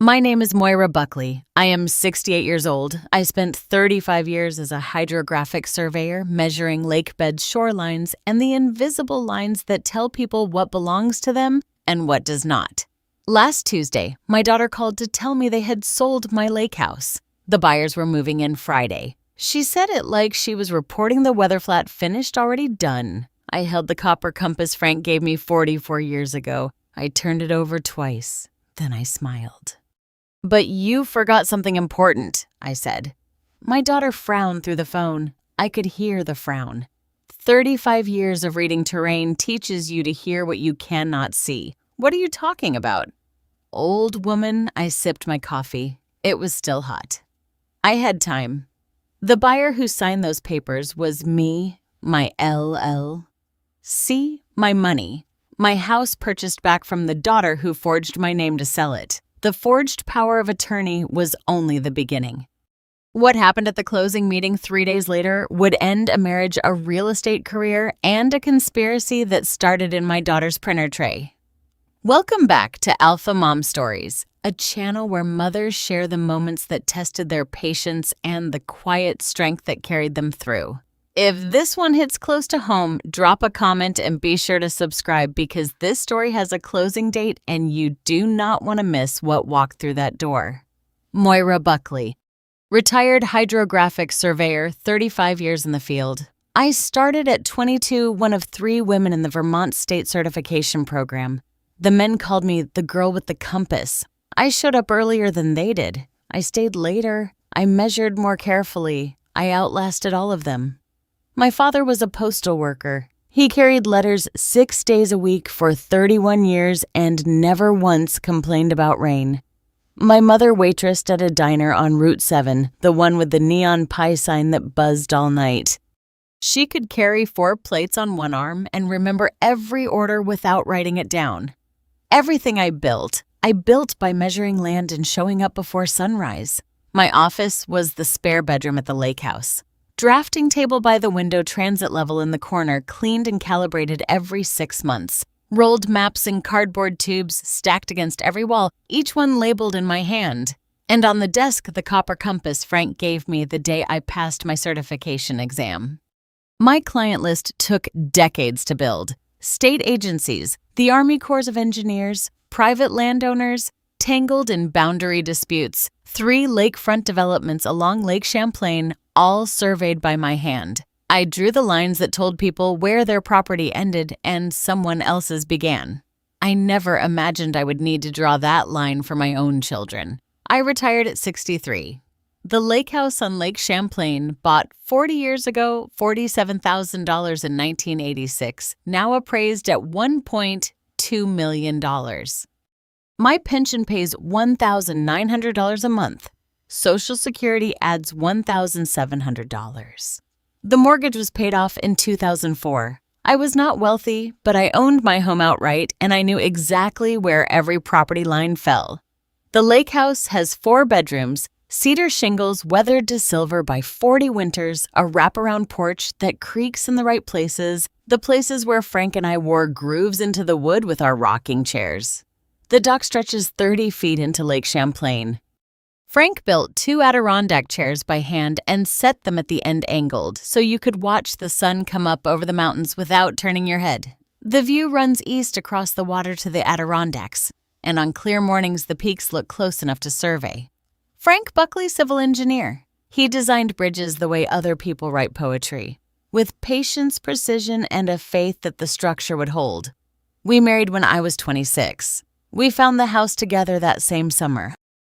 My name is Moira Buckley. I am 68 years old. I spent 35 years as a hydrographic surveyor measuring lake bed shorelines and the invisible lines that tell people what belongs to them and what does not. Last Tuesday, my daughter called to tell me they had sold my lake house. The buyers were moving in Friday. She said it like she was reporting the weather flat finished already done. I held the copper compass Frank gave me 44 years ago. I turned it over twice. Then I smiled. "But you forgot something important," I said. My daughter frowned through the phone. I could hear the frown. 35 years of reading terrain teaches you to hear what you cannot see. What are you talking about? Old woman, I sipped my coffee. It was still hot. I had time. The buyer who signed those papers was me, my LLC, my money. My house purchased back from the daughter who forged my name to sell it. The forged power of attorney was only the beginning. What happened at the closing meeting 3 days later would end a marriage, a real estate career, and a conspiracy that started in my daughter's printer tray. Welcome back to Alpha Mom Stories, a channel where mothers share the moments that tested their patience and the quiet strength that carried them through. If this one hits close to home, drop a comment and be sure to subscribe because this story has a closing date and you do not want to miss what walked through that door. Moira Buckley, retired hydrographic surveyor, 35 years in the field. I started at 22, one of 3 women in the Vermont State Certification Program. The men called me the girl with the compass. I showed up earlier than they did. I stayed later. I measured more carefully. I outlasted all of them. My father was a postal worker. He carried letters 6 days a week for 31 years and never once complained about rain. My mother waitressed at a diner on Route 7, the one with the neon pie sign that buzzed all night. She could carry 4 plates on one arm and remember every order without writing it down. Everything I built by measuring land and showing up before sunrise. My office was the spare bedroom at the lake house. Drafting table by the window, transit level in the corner, cleaned and calibrated every 6 months. Rolled maps in cardboard tubes stacked against every wall, each one labeled in my hand. And on the desk, the copper compass Frank gave me the day I passed my certification exam. My client list took decades to build. State agencies, the Army Corps of Engineers, private landowners, tangled in boundary disputes, 3 lakefront developments along Lake Champlain, all surveyed by my hand. I drew the lines that told people where their property ended and someone else's began. I never imagined I would need to draw that line for my own children. I retired at 63. The lake house on Lake Champlain, bought 40 years ago, $47,000 in 1986, now appraised at $1.2 million. My pension pays $1,900 a month. Social Security adds $1,700. The mortgage was paid off in 2004. I was not wealthy, but I owned my home outright and I knew exactly where every property line fell. The lake house has 4 bedrooms, cedar shingles weathered to silver by 40 winters, a wraparound porch that creaks in the right places, the places where Frank and I wore grooves into the wood with our rocking chairs. The dock stretches 30 feet into Lake Champlain. Frank built 2 Adirondack chairs by hand and set them at the end angled so you could watch the sun come up over the mountains without turning your head. The view runs east across the water to the Adirondacks, and on clear mornings the peaks look close enough to survey. Frank Buckley, civil engineer. He designed bridges the way other people write poetry, with patience, precision, and a faith that the structure would hold. We married when I was 26. We found the house together that same summer.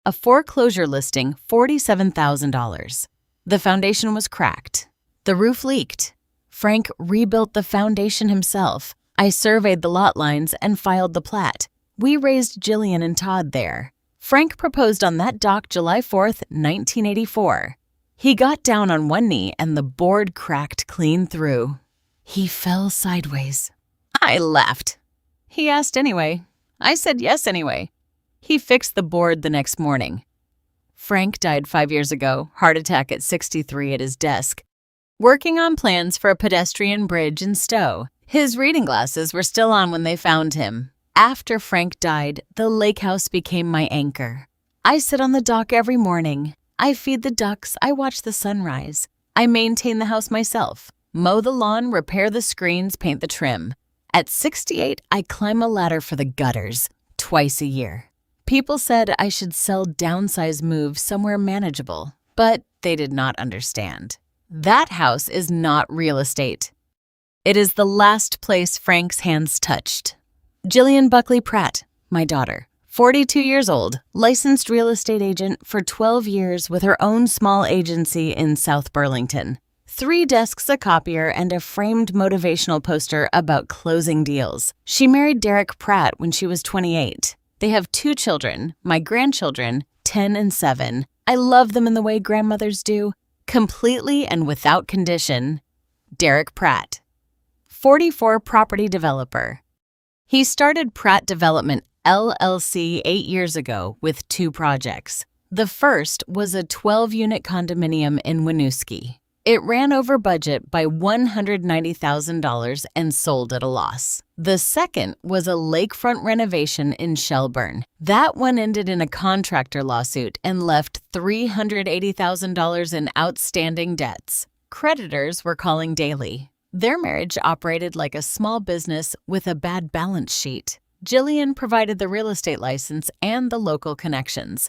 A foreclosure listing, $47,000. The foundation was cracked. The roof leaked. Frank rebuilt the foundation himself. I surveyed the lot lines and filed the plat. We raised Jillian and Todd there. Frank proposed on that dock July 4th, 1984. He got down on one knee and the board cracked clean through. He fell sideways. I laughed. He asked anyway. I said yes anyway. He fixed the board the next morning. Frank died 5 years ago, heart attack at 63 at his desk, working on plans for a pedestrian bridge in Stowe. His reading glasses were still on when they found him. After Frank died, the lake house became my anchor. I sit on the dock every morning. I feed the ducks. I watch the sunrise. I maintain the house myself. Mow the lawn, repair the screens, paint the trim. At 68, I climb a ladder for the gutters, twice a year. People said I should sell downsize move somewhere manageable, but they did not understand. That house is not real estate. It is the last place Frank's hands touched. Jillian Buckley Pratt, my daughter, 42 years old, licensed real estate agent for 12 years with her own small agency in South Burlington. 3 desks, a copier, and a framed motivational poster about closing deals. She married Derek Pratt when she was 28. They have 2 children, my grandchildren, 10 and 7. I love them in the way grandmothers do, completely and without condition. Derek Pratt, 44 property developer. He started Pratt Development LLC 8 years ago with 2 projects. The first was a 12-unit condominium in Winooski. It ran over budget by $190,000 and sold at a loss. The second was a lakefront renovation in Shelburne. That one ended in a contractor lawsuit and left $380,000 in outstanding debts. Creditors were calling daily. Their marriage operated like a small business with a bad balance sheet. Jillian provided the real estate license and the local connections.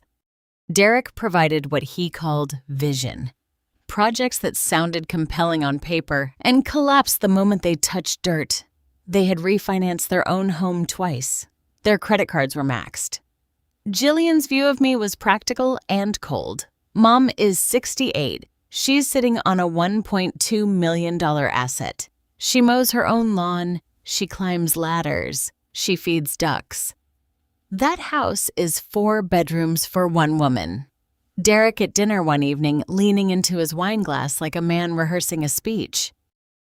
Derek provided what he called vision. Projects that sounded compelling on paper and collapsed the moment they touched dirt. They had refinanced their own home twice. Their credit cards were maxed. Jillian's view of me was practical and cold. Mom is 68. She's sitting on a $1.2 million asset. She mows her own lawn. She climbs ladders. She feeds ducks. That house is 4 bedrooms for 1 woman. Derek at dinner one evening, leaning into his wine glass like a man rehearsing a speech.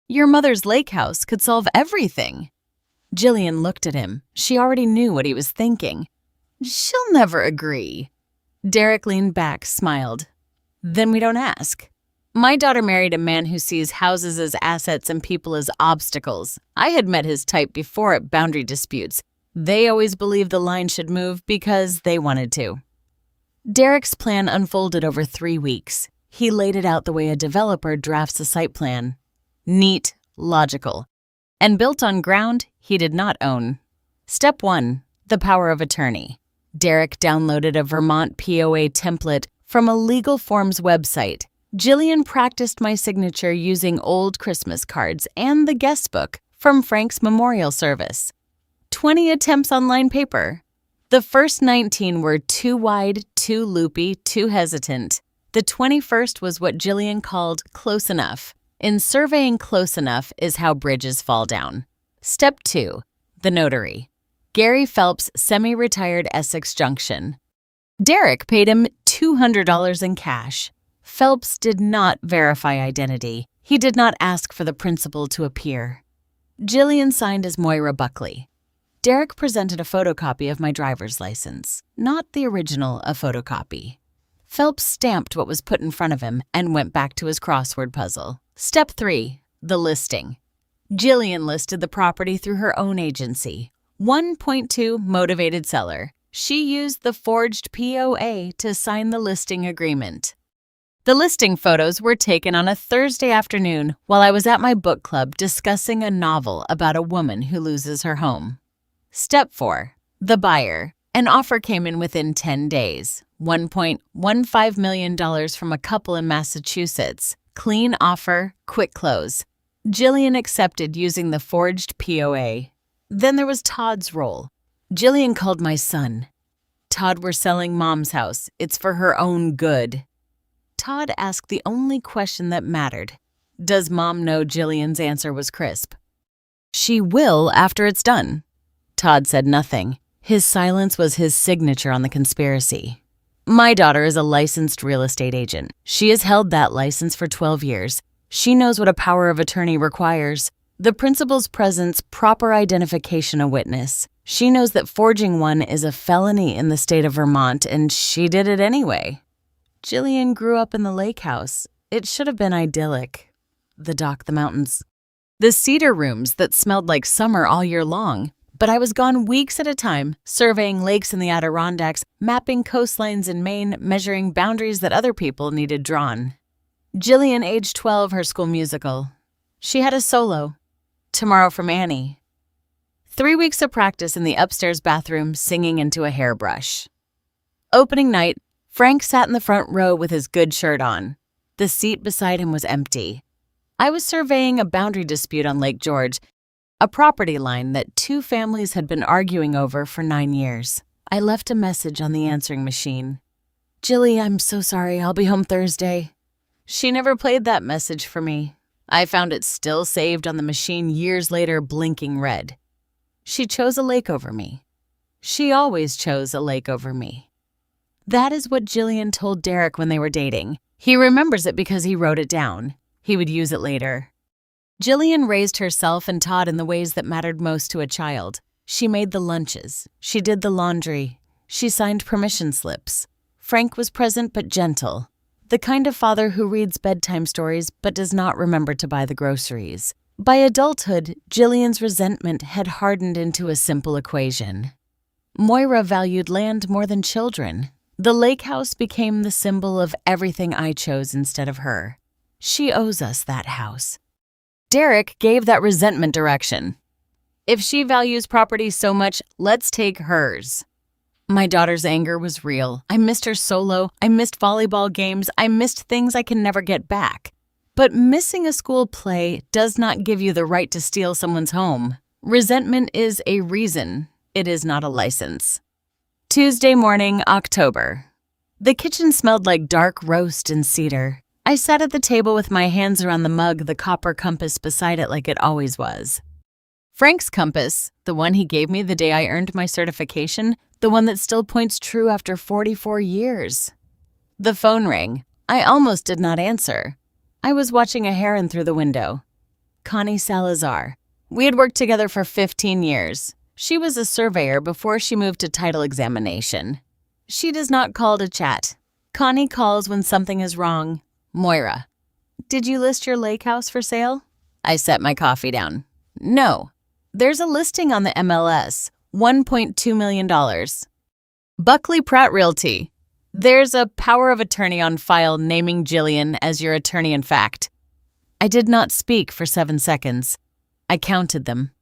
Your mother's lake house could solve everything. Jillian looked at him. She already knew what he was thinking. She'll never agree. Derek leaned back, smiled. Then we don't ask. My daughter married a man who sees houses as assets and people as obstacles. I had met his type before at boundary disputes. They always believed the line should move because they wanted to. Derek's plan unfolded over 3 weeks. He laid it out the way a developer drafts a site plan. Neat, logical, and built on ground he did not own. Step 1, the power of attorney. Derek downloaded a Vermont POA template from a legal forms website. Jillian practiced my signature using old Christmas cards and the guest book from Frank's memorial service. 20 attempts on line paper. The first 19 were too wide, too loopy, too hesitant. The 21st was what Jillian called close enough. In surveying, close enough is how bridges fall down. Step 2, the notary. Gary Phelps, semi-retired Essex Junction. Derek paid him $200 in cash. Phelps did not verify identity. He did not ask for the principal to appear. Jillian signed as Moira Buckley. Derek presented a photocopy of my driver's license, not the original, a photocopy. Phelps stamped what was put in front of him and went back to his crossword puzzle. Step 3, the listing. Jillian listed the property through her own agency. 1.2 motivated seller. She used the forged POA to sign the listing agreement. The listing photos were taken on a Thursday afternoon while I was at my book club discussing a novel about a woman who loses her home. Step 4, the buyer. An offer came in within 10 days. $1.15 million from a couple in Massachusetts. Clean offer, quick close. Jillian accepted using the forged POA. Then there was Todd's role. Jillian called my son. Todd, we're selling Mom's house. It's for her own good. Todd asked the only question that mattered. Does Mom know Jillian's answer was crisp? She will after it's done. Todd said nothing. His silence was his signature on the conspiracy. My daughter is a licensed real estate agent. She has held that license for 12 years. She knows what a power of attorney requires. The principal's presence, proper identification of witness. She knows that forging one is a felony in the state of Vermont, and she did it anyway. Jillian grew up in the lake house. It should have been idyllic. The dock, the mountains. The cedar rooms that smelled like summer all year long. But I was gone weeks at a time, surveying lakes in the Adirondacks, mapping coastlines in Maine, measuring boundaries that other people needed drawn. Jillian, age 12, her school musical. She had a solo. Tomorrow from Annie. 3 weeks of practice in the upstairs bathroom, singing into a hairbrush. Opening night, Frank sat in the front row with his good shirt on. The seat beside him was empty. I was surveying a boundary dispute on Lake George, a property line that 2 families had been arguing over for 9 years. I left a message on the answering machine. "Jilly, I'm so sorry. I'll be home Thursday." She never played that message for me. I found it still saved on the machine years later, blinking red. She chose a lake over me. She always chose a lake over me. That is what Jillian told Derek when they were dating. He remembers it because he wrote it down. He would use it later. Jillian raised herself and Todd in the ways that mattered most to a child. She made the lunches. She did the laundry. She signed permission slips. Frank was present but gentle. The kind of father who reads bedtime stories but does not remember to buy the groceries. By adulthood, Jillian's resentment had hardened into a simple equation. Moira valued land more than children. The lake house became the symbol of everything I chose instead of her. She owes us that house. Derek gave that resentment direction. If she values property so much, let's take hers. My daughter's anger was real. I missed her solo. I missed volleyball games. I missed things I can never get back. But missing a school play does not give you the right to steal someone's home. Resentment is a reason. It is not a license. Tuesday morning, October. The kitchen smelled like dark roast and cedar. I sat at the table with my hands around the mug, the copper compass beside it like it always was. Frank's compass, the one he gave me the day I earned my certification, the one that still points true after 44 years. The phone rang. I almost did not answer. I was watching a heron through the window. Connie Salazar. We had worked together for 15 years. She was a surveyor before she moved to title examination. She does not call to chat. Connie calls when something is wrong. Moira. Did you list your lake house for sale? I set my coffee down. No. There's a listing on the MLS. $1.2 million. Buckley Pratt Realty. There's a power of attorney on file naming Jillian as your attorney-in-fact. I did not speak for 7 seconds. I counted them.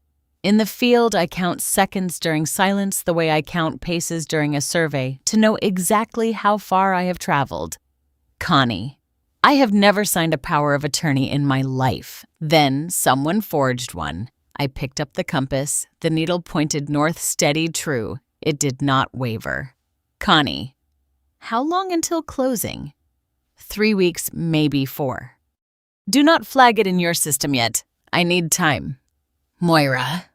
In the field, I count seconds during silence the way I count paces during a survey to know exactly how far I have traveled. Connie. I have never signed a power of attorney in my life. Then someone forged one. I picked up the compass. The needle pointed north, steady, true. It did not waver. Connie. How long until closing? 3 weeks, maybe 4. Do not flag it in your system yet. I need time. Moira.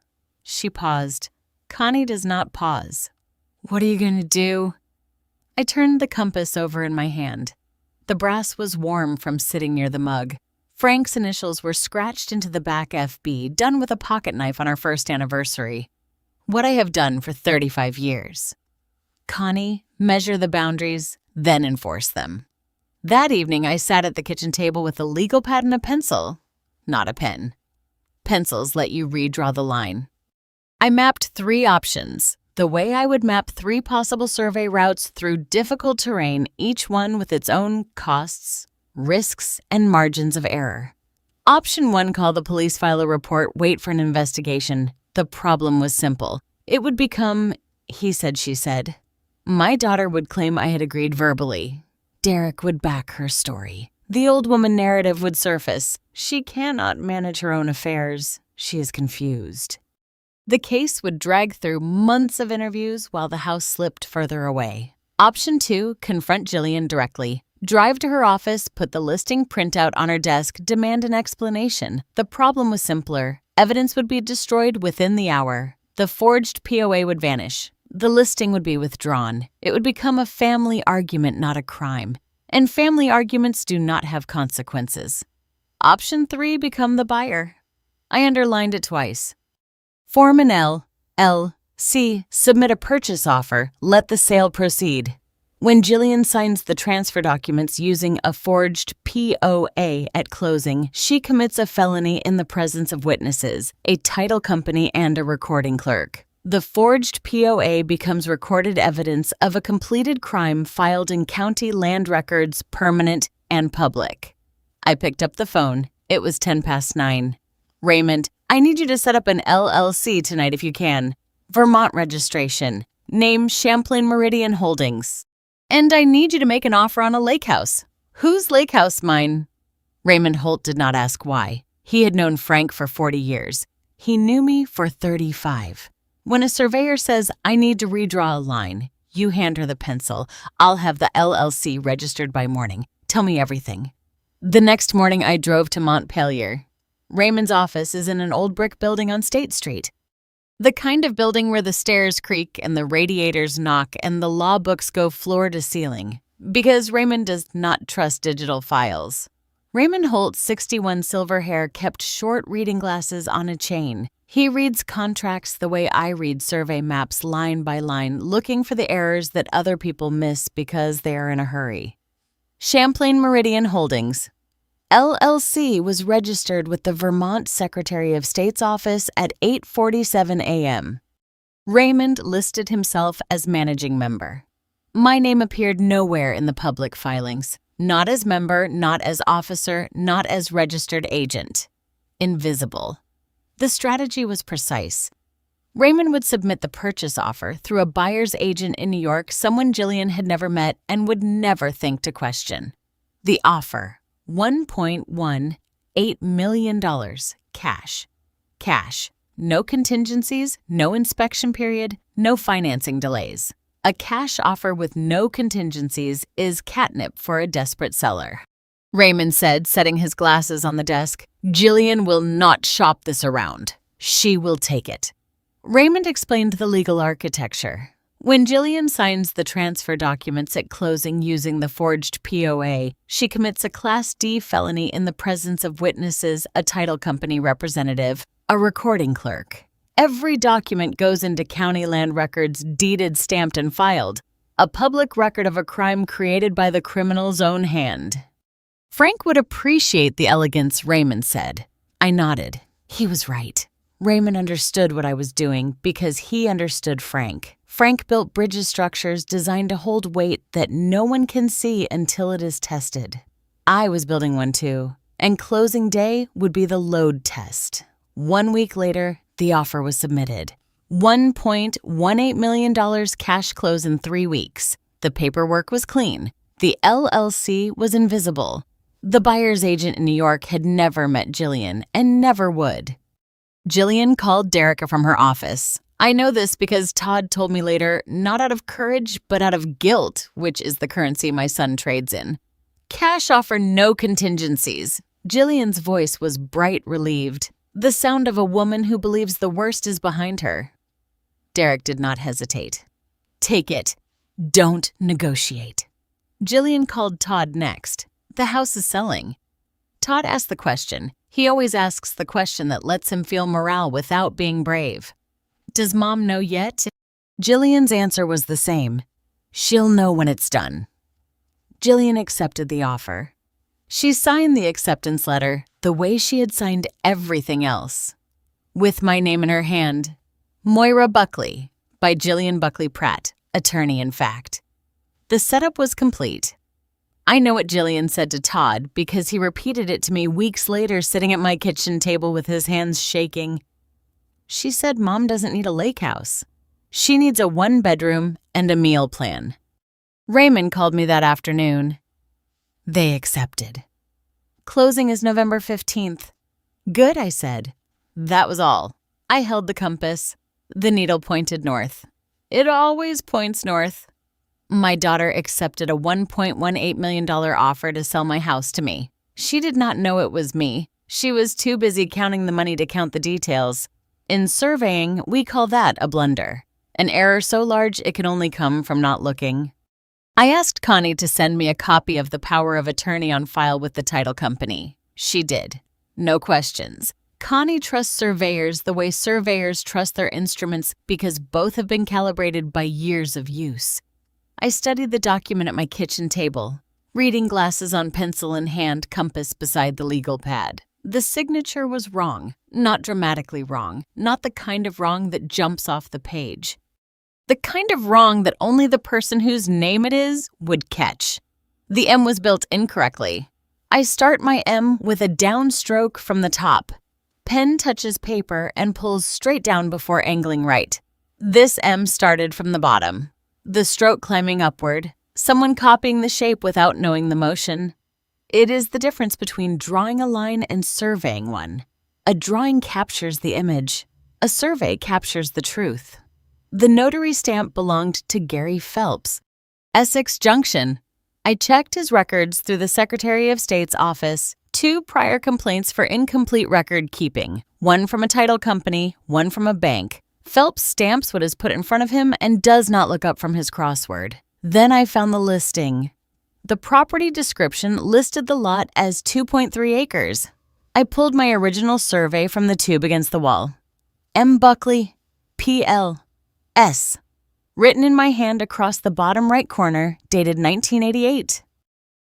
She paused. Connie does not pause. What are you going to do? I turned the compass over in my hand. The brass was warm from sitting near the mug. Frank's initials were scratched into the back FB, done with a pocket knife on our first anniversary. What I have done for 35 years. Connie, measure the boundaries, then enforce them. That evening, I sat at the kitchen table with a legal pad and a pencil, not a pen. Pencils let you redraw the line. I mapped 3 options, the way I would map 3 possible survey routes through difficult terrain, each one with its own costs, risks, and margins of error. Option 1 called the police file a report, wait for an investigation. The problem was simple. It would become, he said, she said. My daughter would claim I had agreed verbally. Derek would back her story. The old woman narrative would surface. She cannot manage her own affairs. She is confused. The case would drag through months of interviews while the house slipped further away. Option 2, confront Jillian directly. Drive to her office, put the listing printout on her desk, demand an explanation. The problem was simpler. Evidence would be destroyed within the hour. The forged POA would vanish. The listing would be withdrawn. It would become a family argument, not a crime. And family arguments do not have consequences. Option 3, become the buyer. I underlined it twice. Form an LC, submit a purchase offer, let the sale proceed. When Jillian signs the transfer documents using a forged POA at closing, she commits a felony in the presence of witnesses, a title company, and a recording clerk. The forged POA becomes recorded evidence of a completed crime filed in county land records, permanent and public. I picked up the phone. It was 9:10. Raymond, I need you to set up an LLC tonight if you can. Vermont registration. Name Champlain Meridian Holdings. And I need you to make an offer on a lake house. Whose lake house, mine? Raymond Holt did not ask why. He had known Frank for 40 years. He knew me for 35. When a surveyor says, I need to redraw a line, you hand her the pencil. I'll have the LLC registered by morning. Tell me everything. The next morning, I drove to Montpelier. Raymond's office is in an old brick building on State Street. The kind of building where the stairs creak and the radiators knock and the law books go floor to ceiling, because Raymond does not trust digital files. Raymond Holt's 61 silver hair kept short reading glasses on a chain. He reads contracts the way I read survey maps line by line, looking for the errors that other people miss because they are in a hurry. Champlain Meridian Holdings. LLC was registered with the Vermont Secretary of State's office at 8:47 a.m. Raymond listed himself as managing member. My name appeared nowhere in the public filings. Not as member, not as officer, not as registered agent. Invisible. The strategy was precise. Raymond would submit the purchase offer through a buyer's agent in New York, someone Jillian had never met and would never think to question. The offer, $1.18 million, cash. Cash. No contingencies, no inspection period, no financing delays. A cash offer with no contingencies is catnip for a desperate seller. Raymond said, setting his glasses on the desk, Jillian will not shop this around. She will take it. Raymond explained the legal architecture. When Jillian signs the transfer documents at closing using the forged POA, she commits a Class D felony in the presence of witnesses, a title company representative, a recording clerk. Every document goes into county land records, deeded, stamped, and filed. A public record of a crime created by the criminal's own hand. Frank would appreciate the elegance, Raymond said. I nodded. He was right. Raymond understood what I was doing because he understood Frank. Frank built bridge structures designed to hold weight that no one can see until it is tested. I was building one too, and closing day would be the load test. 1 week later, the offer was submitted. $1.18 million cash close in 3 weeks. The paperwork was clean. The LLC was invisible. The buyer's agent in New York had never met Jillian and never would. Jillian called Derica from her office. I know this because Todd told me later, not out of courage, but out of guilt, which is the currency my son trades in. Cash offer, no contingencies. Jillian's voice was bright, relieved. The sound of a woman who believes the worst is behind her. Derek did not hesitate. Take it. Don't negotiate. Jillian called Todd next. The house is selling. Todd asked the question. He always asks the question that lets him feel morale without being brave. Does Mom know yet? Jillian's answer was the same. She'll know when it's done. Jillian accepted the offer. She signed the acceptance letter the way she had signed everything else. With my name in her hand, Moira Buckley, by Jillian Buckley Pratt, attorney in fact. The setup was complete. I know what Jillian said to Todd because he repeated it to me weeks later sitting at my kitchen table with his hands shaking. She said Mom doesn't need a lake house. She needs a 1-bedroom and a meal plan. Raymond called me that afternoon. They accepted. Closing is November 15th. Good, I said. That was all. I held the compass. The needle pointed north. It always points north. My daughter accepted a $1.18 million offer to sell my house to me. She did not know it was me. She was too busy counting the money to count the details. In surveying, we call that a blunder. An error so large it can only come from not looking. I asked Connie to send me a copy of the power of attorney on file with the title company. She did. No questions. Connie trusts surveyors the way surveyors trust their instruments because both have been calibrated by years of use. I studied the document at my kitchen table, reading glasses on pencil in hand, compass beside the legal pad. The signature was wrong, not dramatically wrong, not the kind of wrong that jumps off the page. The kind of wrong that only the person whose name it is would catch. The M was built incorrectly. I start my M with a downstroke from the top. Pen touches paper and pulls straight down before angling right. This M started from the bottom. The stroke climbing upward, someone copying the shape without knowing the motion. It is the difference between drawing a line and surveying one. A drawing captures the image. A survey captures the truth. The notary stamp belonged to Gary Phelps. Essex Junction. I checked his records through the Secretary of State's office. 2 prior complaints for incomplete record keeping. 1 from a title company, 1 from a bank. Phelps stamps what is put in front of him and does not look up from his crossword. Then I found the listing. The property description listed the lot as 2.3 acres. I pulled my original survey from the tube against the wall. M. Buckley, P.L. S. Written in my hand across the bottom right corner, dated 1988.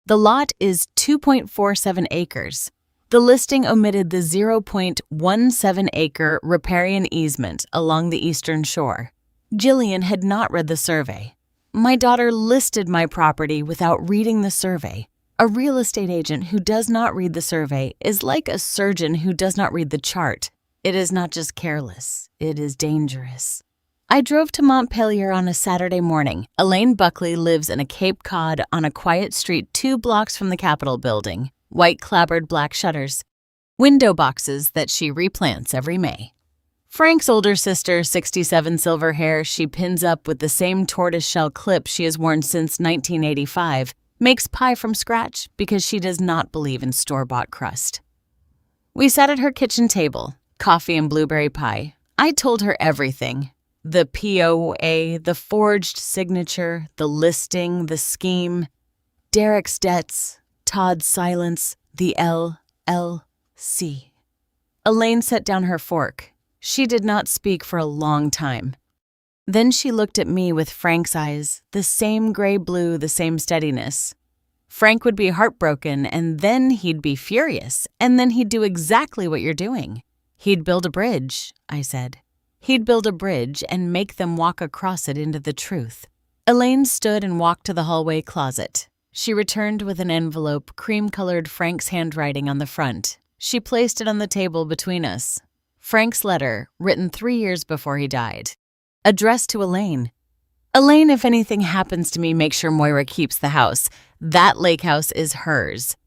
The lot is 2.47 acres. The listing omitted the 0.17 acre riparian easement along the eastern shore. Jillian had not read the survey. My daughter listed my property without reading the survey. A real estate agent who does not read the survey is like a surgeon who does not read the chart. It is not just careless, it is dangerous. I drove to Montpelier on a Saturday morning. Elaine Buckley lives in a Cape Cod on a quiet street 2 blocks from the Capitol building. White clapboard black shutters. Window boxes that she replants every May. Frank's older sister, 67 silver hair, she pins up with the same tortoiseshell clip she has worn since 1985, makes pie from scratch because she does not believe in store-bought crust. We sat at her kitchen table, coffee and blueberry pie. I told her everything. The POA, the forged signature, the listing, the scheme, Derek's debts, Todd's silence, the LLC. Elaine set down her fork. She did not speak for a long time. Then she looked at me with Frank's eyes, the same gray-blue, the same steadiness. Frank would be heartbroken, and then he'd be furious, and then he'd do exactly what you're doing. He'd build a bridge, I said. He'd build a bridge and make them walk across it into the truth. Elaine stood and walked to the hallway closet. She returned with an envelope, cream-colored Frank's handwriting on the front. She placed it on the table between us. Frank's letter, written 3 years before he died. Addressed to Elaine. Elaine, if anything happens to me, make sure Moira keeps the house. That lake house is hers.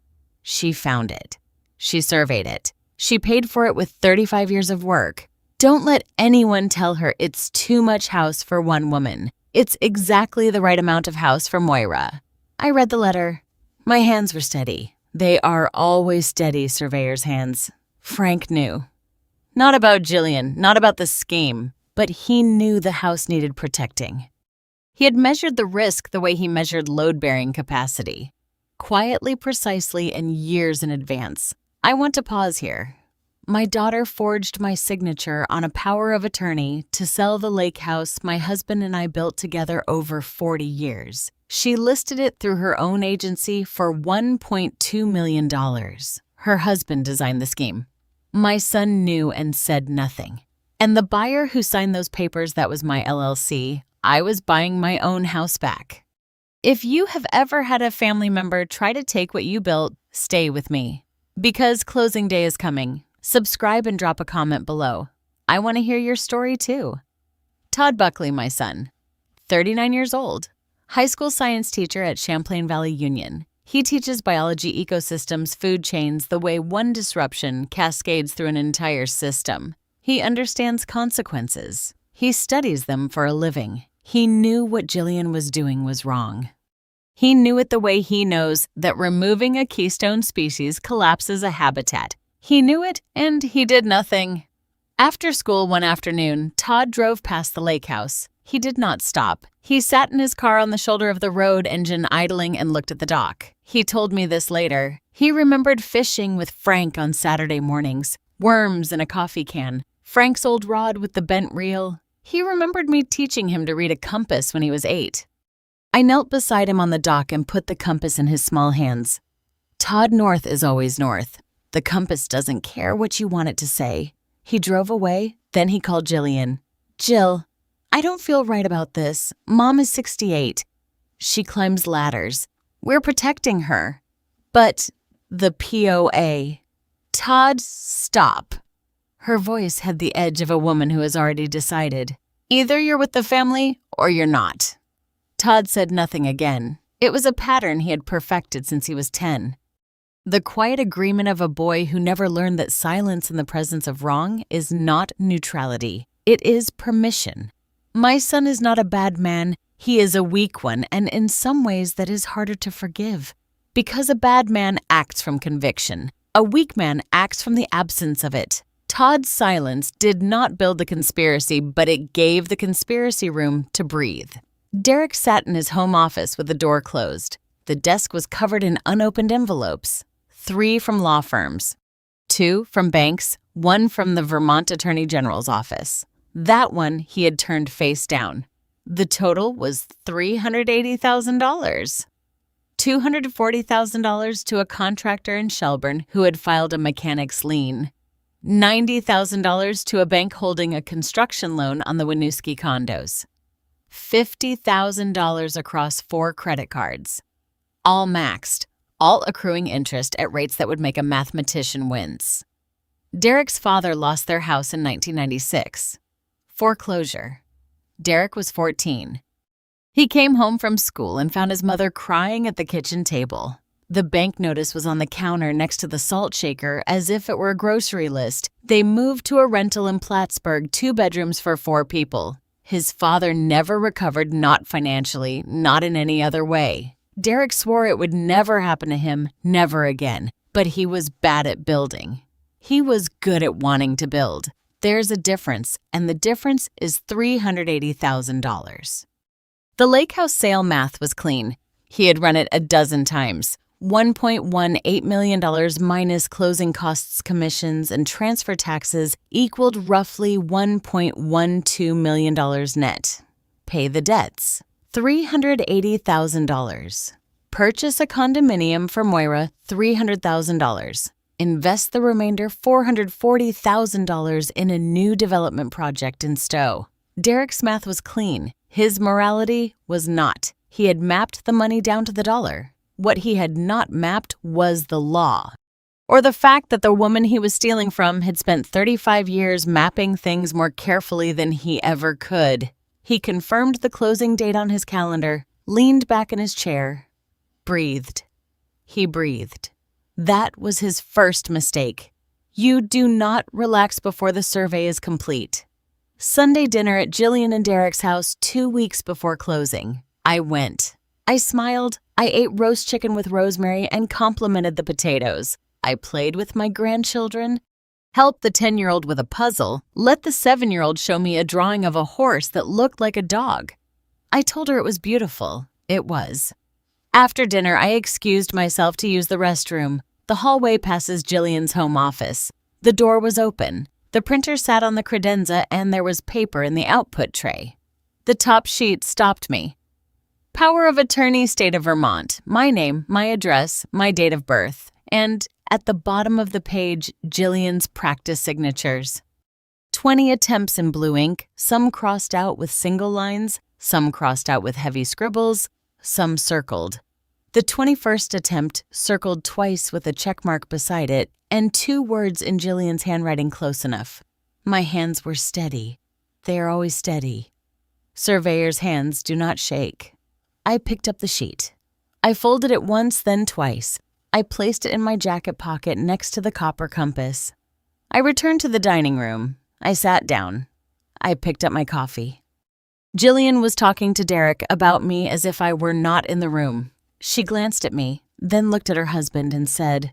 She found it. She surveyed it. She paid for it with 35 years of work. Don't let anyone tell her it's too much house for one woman. It's exactly the right amount of house for Moira. I read the letter. My hands were steady. They are always steady, surveyor's hands. Frank knew. Not about Jillian, not about the scheme, but he knew the house needed protecting. He had measured the risk the way he measured load-bearing capacity. Quietly, precisely, and years in advance. I want to pause here. My daughter forged my signature on a power of attorney to sell the lake house my husband and I built together over 40 years. She listed it through her own agency for $1.2 million. Her husband designed the scheme. My son knew and said nothing. And the buyer who signed those papers, that was my LLC, I was buying my own house back. If you have ever had a family member try to take what you built, stay with me. Because closing day is coming. Subscribe and drop a comment below. I want to hear your story too. Todd Buckley, my son. 39 years old. High school science teacher at Champlain Valley Union. He teaches biology ecosystems, food chains, the way one disruption cascades through an entire system. He understands consequences. He studies them for a living. He knew what Jillian was doing was wrong. He knew it the way he knows that removing a keystone species collapses a habitat. He knew it, and he did nothing. After school one afternoon, Todd drove past the lake house. He did not stop. He sat in his car on the shoulder of the road, engine idling, and looked at the dock. He told me this later. He remembered fishing with Frank on Saturday mornings, worms in a coffee can, Frank's old rod with the bent reel. He remembered me teaching him to read a compass when he was 8. I knelt beside him on the dock and put the compass in his small hands. Todd, north is always north. The compass doesn't care what you want it to say. He drove away, then he called Jillian. Jill, I don't feel right about this. Mom is 68. She climbs ladders. We're protecting her. But the POA. Todd, stop. Her voice had the edge of a woman who has already decided. Either you're with the family or you're not. Todd said nothing again. It was a pattern he had perfected since he was 10. The quiet agreement of a boy who never learned that silence in the presence of wrong is not neutrality. It is permission. My son is not a bad man. He is a weak one, and in some ways that is harder to forgive. Because a bad man acts from conviction. A weak man acts from the absence of it. Todd's silence did not build the conspiracy, but it gave the conspiracy room to breathe. Derek sat in his home office with the door closed. The desk was covered in unopened envelopes. 3 from law firms, 2 from banks, 1 from the Vermont Attorney General's office. That one he had turned face down. The total was $380,000. $240,000 to a contractor in Shelburne who had filed a mechanic's lien. $90,000 to a bank holding a construction loan on the Winooski condos. $50,000 across 4 credit cards. All maxed. All accruing interest at rates that would make a mathematician wince. Derek's father lost their house in 1996. Foreclosure. Derek was 14. He came home from school and found his mother crying at the kitchen table. The bank notice was on the counter next to the salt shaker as if it were a grocery list. They moved to a rental in Plattsburgh, 2 bedrooms for 4 people. His father never recovered, not financially, not in any other way. Derek swore it would never happen to him, never again, but he was bad at building. He was good at wanting to build. There's a difference, and the difference is $380,000. The lake house sale math was clean. He had run it a dozen times. $1.18 million minus closing costs, commissions, and transfer taxes equaled roughly $1.12 million net. Pay the debts. $380,000. Purchase a condominium for Moira, $300,000. Invest the remainder $440,000 in a new development project in Stowe. Derek's math was clean. His morality was not. He had mapped the money down to the dollar. What he had not mapped was the law. Or the fact that the woman he was stealing from had spent 35 years mapping things more carefully than he ever could. He confirmed the closing date on his calendar, leaned back in his chair, breathed. He breathed. That was his first mistake. You do not relax before the survey is complete. Sunday dinner at Jillian and Derek's house 2 weeks before closing. I went. I smiled. I ate roast chicken with rosemary and complimented the potatoes. I played with my grandchildren. Helped the 10-year-old with a puzzle, let the 7-year-old show me a drawing of a horse that looked like a dog. I told her it was beautiful. It was. After dinner, I excused myself to use the restroom. The hallway passes Jillian's home office. The door was open. The printer sat on the credenza and there was paper in the output tray. The top sheet stopped me. Power of attorney, state of Vermont, my name, my address, my date of birth, and at the bottom of the page, Jillian's practice signatures. 20 attempts in blue ink, some crossed out with single lines, some crossed out with heavy scribbles, some circled. The 21st attempt circled twice with a check mark beside it, and 2 words in Jillian's handwriting close enough. My hands were steady. They are always steady. Surveyor's hands do not shake. I picked up the sheet. I folded it once, then twice. I placed it in my jacket pocket next to the copper compass. I returned to the dining room. I sat down. I picked up my coffee. Jillian was talking to Derek about me as if I were not in the room. She glanced at me, then looked at her husband and said,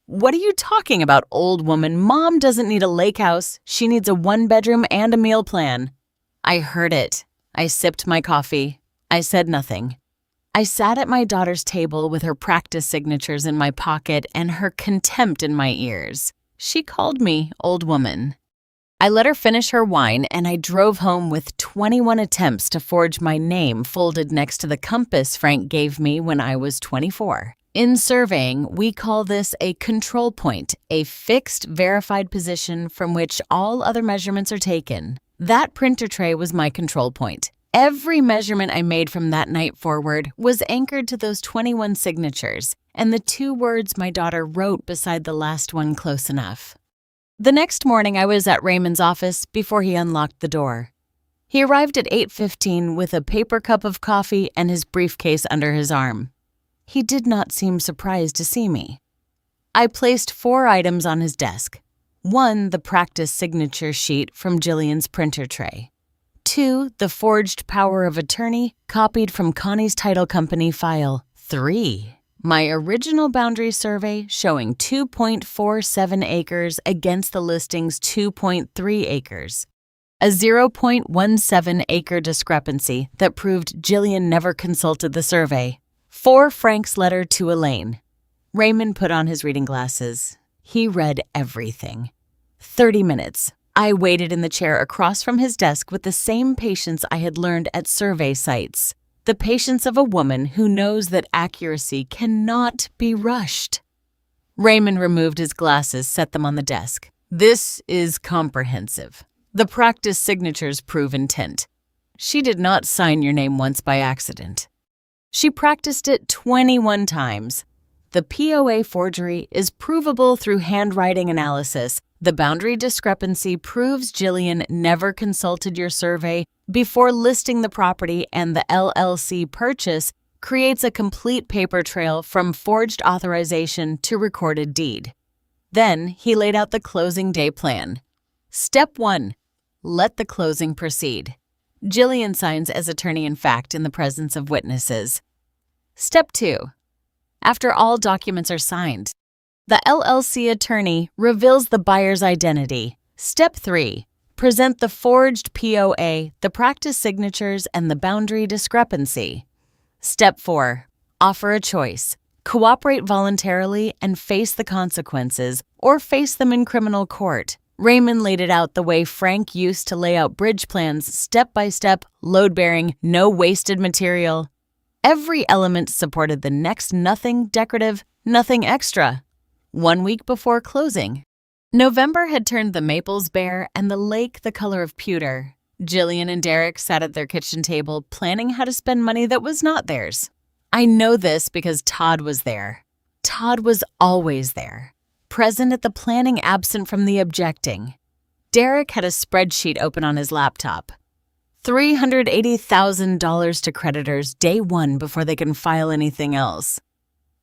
"What are you talking about, old woman? Mom doesn't need a lake house. She needs a 1-bedroom and a meal plan." I heard it. I sipped my coffee. I said nothing. I sat at my daughter's table with her practice signatures in my pocket and her contempt in my ears. She called me old woman. I let her finish her wine and I drove home with 21 attempts to forge my name folded next to the compass Frank gave me when I was 24. In surveying, we call this a control point, a fixed, verified position from which all other measurements are taken. That printer tray was my control point. Every measurement I made from that night forward was anchored to those 21 signatures and the 2 words my daughter wrote beside the last one close enough. The next morning, I was at Raymond's office before he unlocked the door. He arrived at 8:15 with a paper cup of coffee and his briefcase under his arm. He did not seem surprised to see me. I placed 4 items on his desk. 1, the practice signature sheet from Jillian's printer tray. 2, the forged power of attorney copied from Connie's title company file. 3, my original boundary survey showing 2.47 acres against the listing's 2.3 acres. A 0.17 acre discrepancy that proved Jillian never consulted the survey. 4, Frank's letter to Elaine. Raymond put on his reading glasses. He read everything. 30 minutes. I waited in the chair across from his desk with the same patience I had learned at survey sites. The patience of a woman who knows that accuracy cannot be rushed. Raymond removed his glasses, set them on the desk. This is comprehensive. The practice signatures prove intent. She did not sign your name once by accident. She practiced it 21 times. The POA forgery is provable through handwriting analysis. The boundary discrepancy proves Jillian never consulted your survey before listing the property, and the LLC purchase creates a complete paper trail from forged authorization to recorded deed. Then he laid out the closing day plan. Step 1. Let the closing proceed. Jillian signs as attorney-in-fact in the presence of witnesses. Step 2. After all documents are signed, the LLC attorney reveals the buyer's identity. Step 3. Present the forged POA, the practice signatures, and the boundary discrepancy. Step 4. Offer a choice. Cooperate voluntarily and face the consequences, or face them in criminal court. Raymond laid it out the way Frank used to lay out bridge plans, step by step, load-bearing, no wasted material. Every element supported the next nothing decorative, nothing extra. 1 week before closing. November had turned the maples bare and the lake the color of pewter. Jillian and Derek sat at their kitchen table planning how to spend money that was not theirs. I know this because Todd was there. Todd was always there. Present at the planning, absent from the objecting. Derek had a spreadsheet open on his laptop. $380,000 to creditors day 1 before they can file anything else.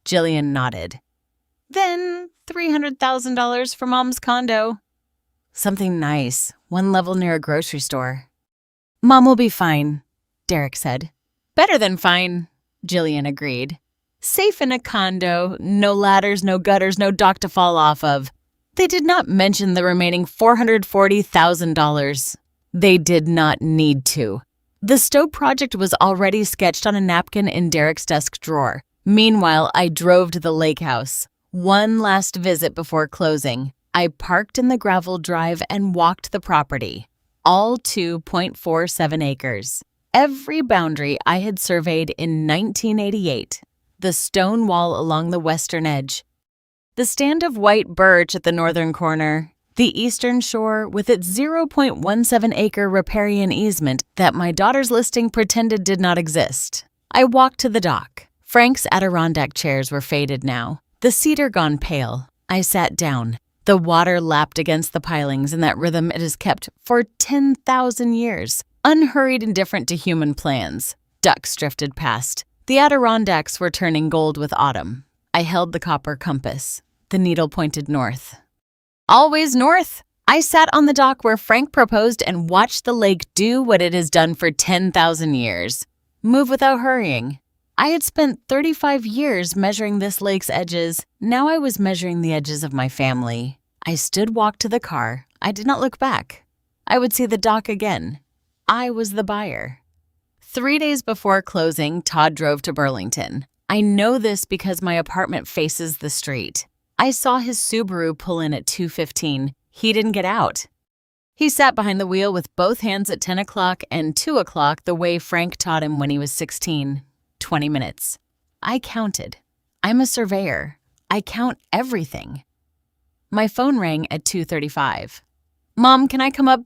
Jillian nodded. Then $300,000 for Mom's condo. Something nice, 1 level near a grocery store. Mom will be fine, Derek said. Better than fine, Jillian agreed. Safe in a condo, no ladders, no gutters, no dock to fall off of. They did not mention the remaining $440,000. They did not need to. The stove project was already sketched on a napkin in Derek's desk drawer. Meanwhile, I drove to the lake house. 1 last visit before closing. I parked in the gravel drive and walked the property. All 2.47 acres. Every boundary I had surveyed in 1988. The stone wall along the western edge, the stand of white birch at the northern corner, the eastern shore with its 0.17 acre riparian easement that my daughter's listing pretended did not exist. I walked to the dock. Frank's Adirondack chairs were faded now, the cedar gone pale. I sat down. The water lapped against the pilings in that rhythm it has kept for 10,000 years, unhurried indifferent to human plans. Ducks drifted past. The Adirondacks were turning gold with autumn. I held the copper compass. The needle pointed north. Always north. I sat on the dock where Frank proposed and watched the lake do what it has done for 10,000 years. Move without hurrying. I had spent 35 years measuring this lake's edges. Now I was measuring the edges of my family. I walked to the car. I did not look back. I would see the dock again. I was the buyer. 3 days before closing, Todd drove to Burlington. I know this because my apartment faces the street. I saw his Subaru pull in at 2:15. He didn't get out. He sat behind the wheel with both hands at 10 o'clock and 2 o'clock the way Frank taught him when he was 16. 20 minutes. I counted. I'm a surveyor. I count everything. My phone rang at 2:35. Mom, can I come up?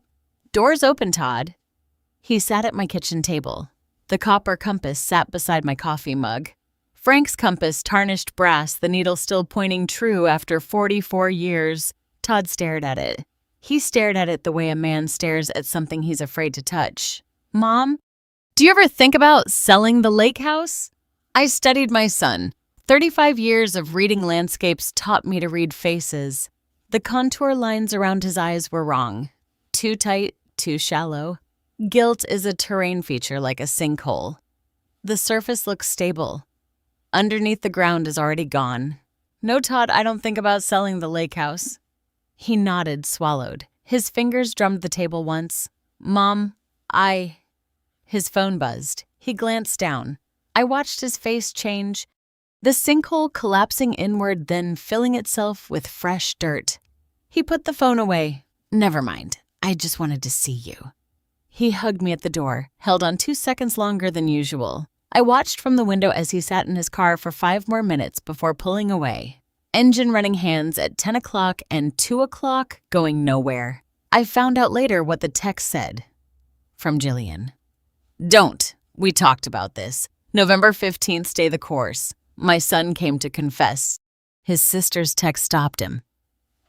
Doors open, Todd. He sat at my kitchen table. The copper compass sat beside my coffee mug. Frank's compass, tarnished brass, the needle still pointing true after 44 years. Todd stared at it. He stared at it the way a man stares at something he's afraid to touch. Mom, do you ever think about selling the lake house? I studied my son. 35 years of reading landscapes taught me to read faces. The contour lines around his eyes were wrong. Too tight, too shallow. Guilt is a terrain feature like a sinkhole. The surface looks stable. Underneath the ground is already gone. No, Todd, I don't think about selling the lake house. He nodded, swallowed. His fingers drummed the table once. Mom, His phone buzzed. He glanced down. I watched his face change. The sinkhole collapsing inward, then filling itself with fresh dirt. He put the phone away. Never mind. I just wanted to see you. He hugged me at the door, held on 2 seconds longer than usual. I watched from the window as he sat in his car for 5 more minutes before pulling away. Engine running hands at 10 o'clock and 2 o'clock, going nowhere. I found out later what the text said. From Jillian. Don't. We talked about this. November 15th, stay the course. My son came to confess. His sister's text stopped him.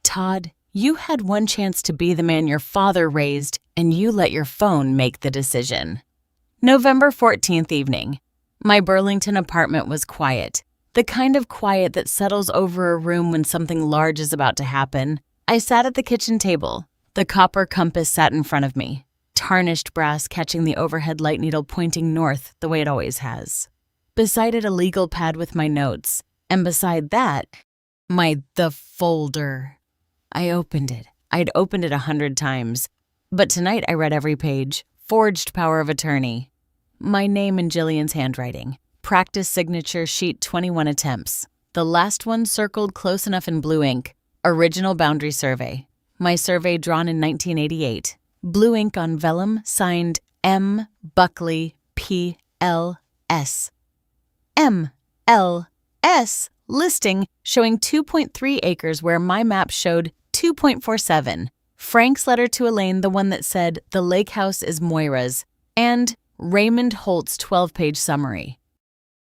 Todd, you had one chance to be the man your father raised, and you let your phone make the decision. November 14th evening. My Burlington apartment was quiet. The kind of quiet that settles over a room when something large is about to happen. I sat at the kitchen table. The copper compass sat in front of me, tarnished brass catching the overhead light needle pointing north the way it always has. Beside it, a legal pad with my notes, and beside that, the folder. I opened it. I'd opened it 100 times, but tonight I read every page. Forged power of attorney. My name in Jillian's handwriting. Practice signature sheet 21 attempts. The last one circled close enough in blue ink. Original boundary survey. My survey drawn in 1988. Blue ink on vellum, signed M. Buckley, P.L.S. M.L.S. listing showing 2.3 acres where my map showed 2.47. Frank's letter to Elaine, the one that said the lake house is Moira's, and Raymond Holt's 12-page summary.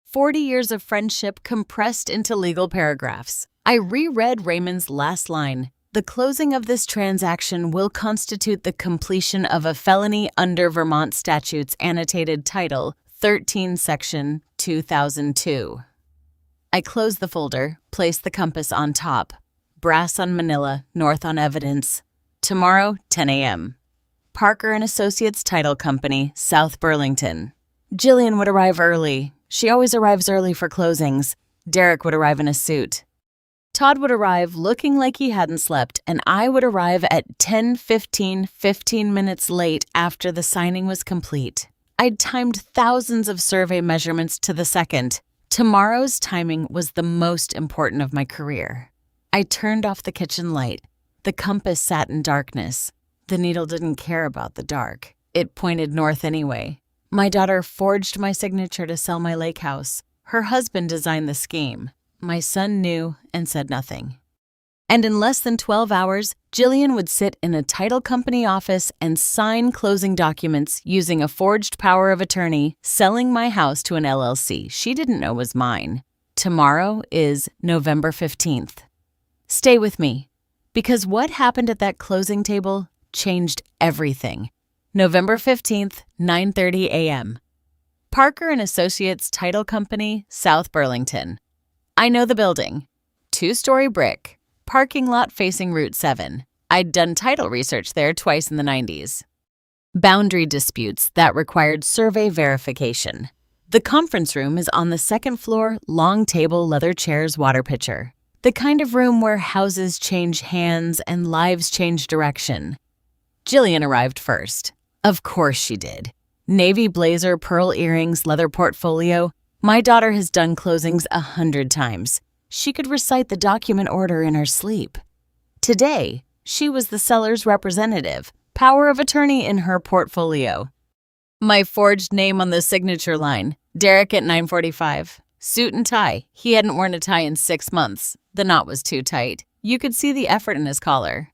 40 years of friendship compressed into legal paragraphs. I reread Raymond's last line. The closing of this transaction will constitute the completion of a felony under Vermont statutes annotated Title 13, Section 2002. I closed the folder, placed the compass on top. Brass on Manila, north on evidence. Tomorrow, 10 a.m. Parker and Associates Title Company, South Burlington. Jillian would arrive early. She always arrives early for closings. Derek would arrive in a suit. Todd would arrive looking like he hadn't slept, and I would arrive at 10:15, 15 minutes late after the signing was complete. I'd timed thousands of survey measurements to the second. Tomorrow's timing was the most important of my career. I turned off the kitchen light. The compass sat in darkness. The needle didn't care about the dark. It pointed north anyway. My daughter forged my signature to sell my lake house. Her husband designed the scheme. My son knew and said nothing. And in less than 12 hours, Jillian would sit in a title company office and sign closing documents using a forged power of attorney, selling my house to an LLC she didn't know was mine. Tomorrow is November 15th. Stay with me, because what happened at that closing table changed everything. November 15th, 9:30 a.m. Parker and Associates Title Company, South Burlington. I know the building. 2-story brick. Parking lot facing Route 7. I'd done title research there twice in the 90s. Boundary disputes that required survey verification. The conference room is on the second floor, long table, leather chairs, water pitcher. The kind of room where houses change hands and lives change direction. Jillian arrived first. Of course she did. Navy blazer, pearl earrings, leather portfolio. My daughter has done closings 100 times. She could recite the document order in her sleep. Today, she was the seller's representative, power of attorney in her portfolio. My forged name on the signature line, Derek at 9:45. Suit and tie. He hadn't worn a tie in 6 months. The knot was too tight. You could see the effort in his collar.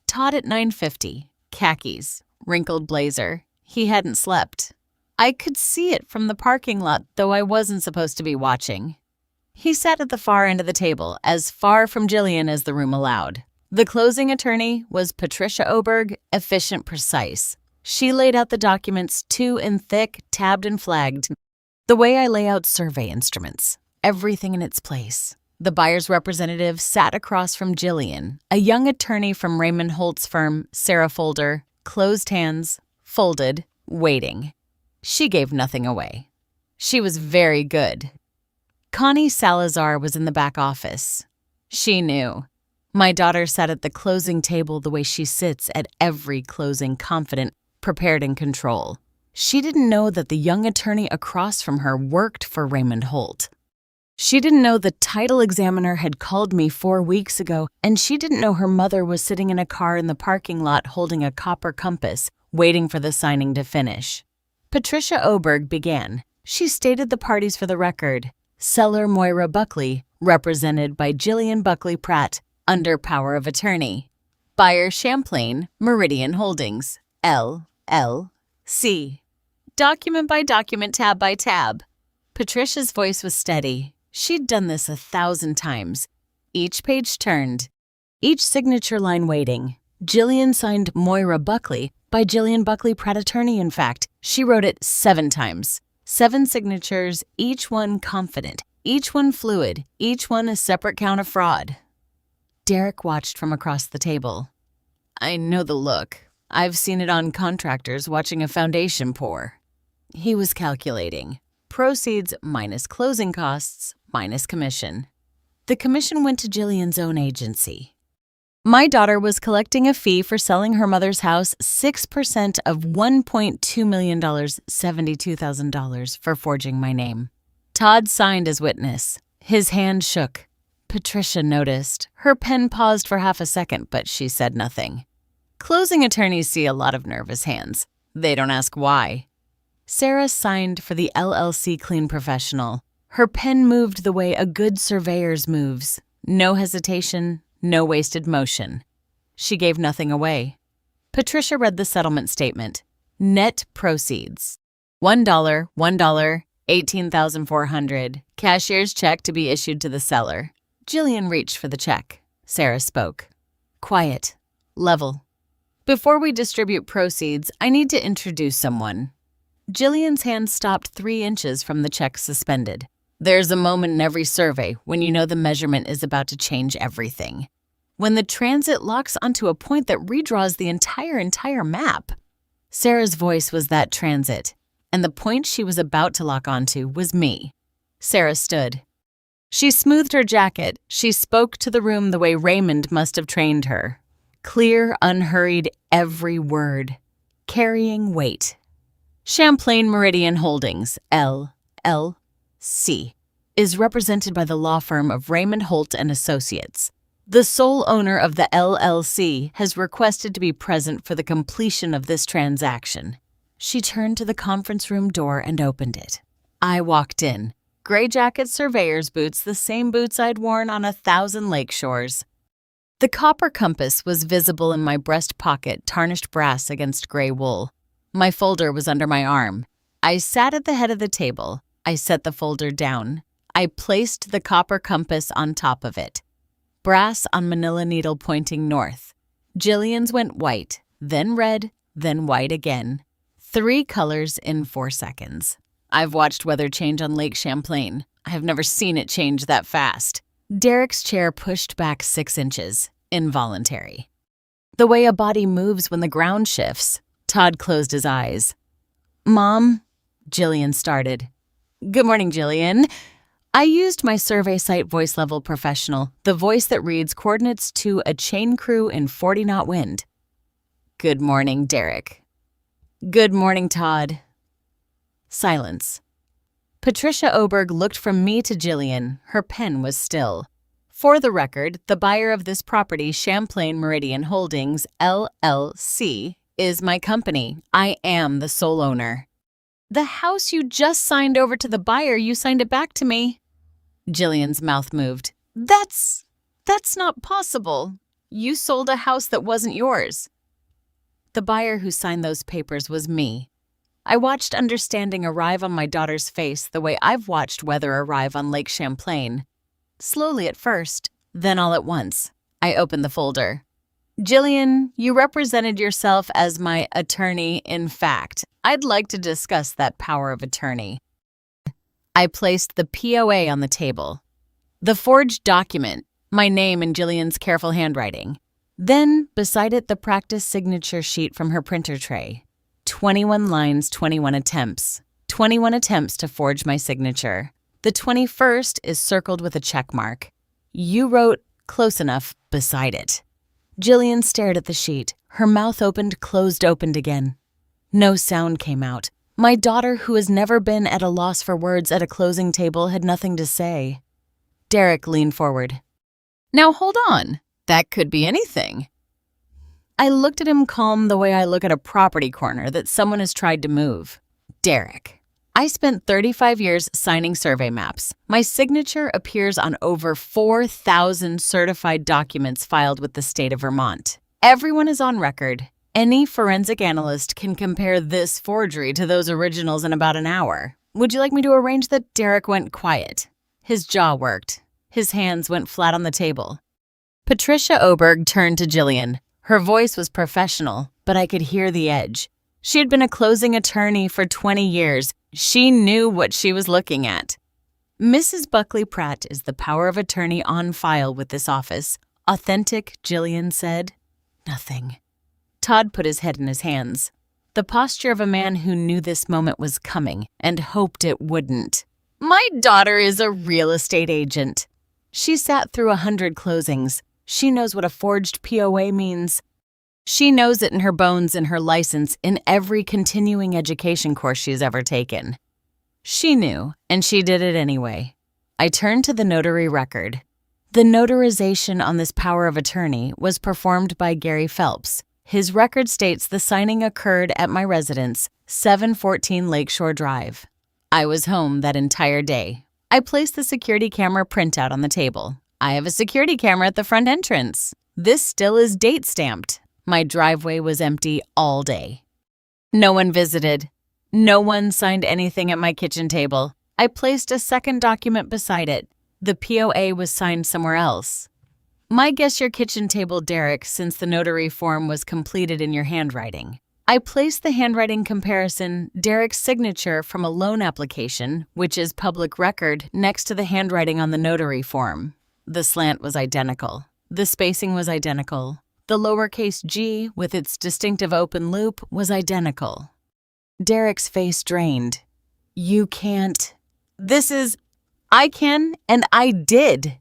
Todd at 9:50. Khakis. Wrinkled blazer. He hadn't slept. I could see it from the parking lot, though I wasn't supposed to be watching. He sat at the far end of the table, as far from Jillian as the room allowed. The closing attorney was Patricia Oberg, efficient, precise. She laid out the documents 2 in thick, tabbed and flagged. The way I lay out survey instruments, everything in its place. The buyer's representative sat across from Jillian, a young attorney from Raymond Holt's firm, Sarah Folder, closed hands, folded, waiting. She gave nothing away. She was very good. Connie Salazar was in the back office. She knew. My daughter sat at the closing table the way she sits at every closing, confident, prepared, in control. She didn't know that the young attorney across from her worked for Raymond Holt. She didn't know the title examiner had called me 4 weeks ago, and she didn't know her mother was sitting in a car in the parking lot holding a copper compass, waiting for the signing to finish. Patricia Oberg began. She stated the parties for the record. Seller Moira Buckley, represented by Jillian Buckley Pratt, under power of attorney. Buyer Champlain, Meridian Holdings, LLC. Document by document, tab by tab. Patricia's voice was steady. She'd done this 1,000 times. Each page turned. Each signature line waiting. Jillian signed Moira Buckley by Jillian Buckley Pratt attorney, in fact. She wrote it 7 times. 7 signatures, each one confident, each one fluid, each one a separate count of fraud. Derek watched from across the table. I know the look. I've seen it on contractors watching a foundation pour. He was calculating. Proceeds minus closing costs minus commission. The commission went to Jillian's own agency. My daughter was collecting a fee for selling her mother's house, 6% of $1.2 million, $72,000 for forging my name. Todd signed as witness. His hand shook. Patricia noticed. Her pen paused for half a second, but she said nothing. Closing attorneys see a lot of nervous hands. They don't ask why. Sarah signed for the LLC Clean Professional. Her pen moved the way a good surveyor's moves. No hesitation, no wasted motion. She gave nothing away. Patricia read the settlement statement. Net proceeds. $1, $18,400. Cashier's check to be issued to the seller. Jillian reached for the check. Sarah spoke. Quiet. Level. Before we distribute proceeds, I need to introduce someone. Jillian's hand stopped 3 inches from the check suspended. There's a moment in every survey when you know the measurement is about to change everything. When the transit locks onto a point that redraws the entire map. Sarah's voice was that transit, and the point she was about to lock onto was me. Sarah stood. She smoothed her jacket. She spoke to the room the way Raymond must have trained her. Clear, unhurried, every word. Carrying weight. Champlain Meridian Holdings, LLC, is represented by the law firm of Raymond Holt and Associates. The sole owner of the LLC has requested to be present for the completion of this transaction. She turned to the conference room door and opened it. I walked in. Gray jacket, surveyor's boots, the same boots I'd worn on 1,000 lake shores. The copper compass was visible in my breast pocket, tarnished brass against gray wool. My folder was under my arm. I sat at the head of the table. I set the folder down. I placed the copper compass on top of it. Brass on manila needle pointing north. Jillian's went white, then red, then white again. 3 colors in 4 seconds. I've watched weather change on Lake Champlain. I have never seen it change that fast. Derek's chair pushed back 6 inches. Involuntary. The way a body moves when the ground shifts. Todd closed his eyes. Mom, Jillian started. Good morning, Jillian. I used my survey site voice level professional, the voice that reads coordinates to a chain crew in 40-knot wind. Good morning, Derek. Good morning, Todd. Silence. Patricia Oberg looked from me to Jillian. Her pen was still. For the record, the buyer of this property, Champlain Meridian Holdings, LLC, is my company. I am the sole owner. The house you just signed over to the buyer, you signed it back to me. Jillian's mouth moved. That's not possible. You sold a house that wasn't yours. The buyer who signed those papers was me. I watched understanding arrive on my daughter's face the way I've watched weather arrive on Lake Champlain. Slowly at first, then all at once. I opened the folder. Jillian, you represented yourself as my attorney in fact. I'd like to discuss that power of attorney. I placed the POA on the table. The forged document, my name in Jillian's careful handwriting. Then, beside it, the practice signature sheet from her printer tray. 21 lines, 21 attempts. 21 attempts to forge my signature. The 21st is circled with a check mark. You wrote, close enough, beside it. Jillian stared at the sheet. Her mouth opened, closed, opened again. No sound came out. My daughter, who has never been at a loss for words at a closing table, had nothing to say. Derek leaned forward. Now hold on. That could be anything. I looked at him calm the way I look at a property corner that someone has tried to move. Derek, I spent 35 years signing survey maps. My signature appears on over 4,000 certified documents filed with the state of Vermont. Everyone is on record. Any forensic analyst can compare this forgery to those originals in about an hour. Would you like me to arrange that? Derek went quiet. His jaw worked. His hands went flat on the table. Patricia Oberg turned to Jillian. Her voice was professional, but I could hear the edge. She had been a closing attorney for 20 years. She knew what she was looking at. Mrs. Buckley Pratt is the power of attorney on file with this office. Authentic, Jillian said. Nothing. Todd put his head in his hands. The posture of a man who knew this moment was coming and hoped it wouldn't. My daughter is a real estate agent. She sat through 100 closings. She knows what a forged POA means. She knows it in her bones, in her license, in every continuing education course she's ever taken. She knew, and she did it anyway. I turned to the notary record. The notarization on this power of attorney was performed by Gary Phelps. His record states the signing occurred at my residence, 714 Lakeshore Drive. I was home that entire day. I placed the security camera printout on the table. I have a security camera at the front entrance. This still is date stamped. My driveway was empty all day. No one visited. No one signed anything at my kitchen table. I placed a second document beside it. The POA was signed somewhere else. My guess your kitchen table, Derek, since the notary form was completed in your handwriting. I placed the handwriting comparison, Derek's signature from a loan application, which is public record, next to the handwriting on the notary form. The slant was identical. The spacing was identical. The lowercase g, with its distinctive open loop, was identical. Derek's face drained. You can't. I can, and I did.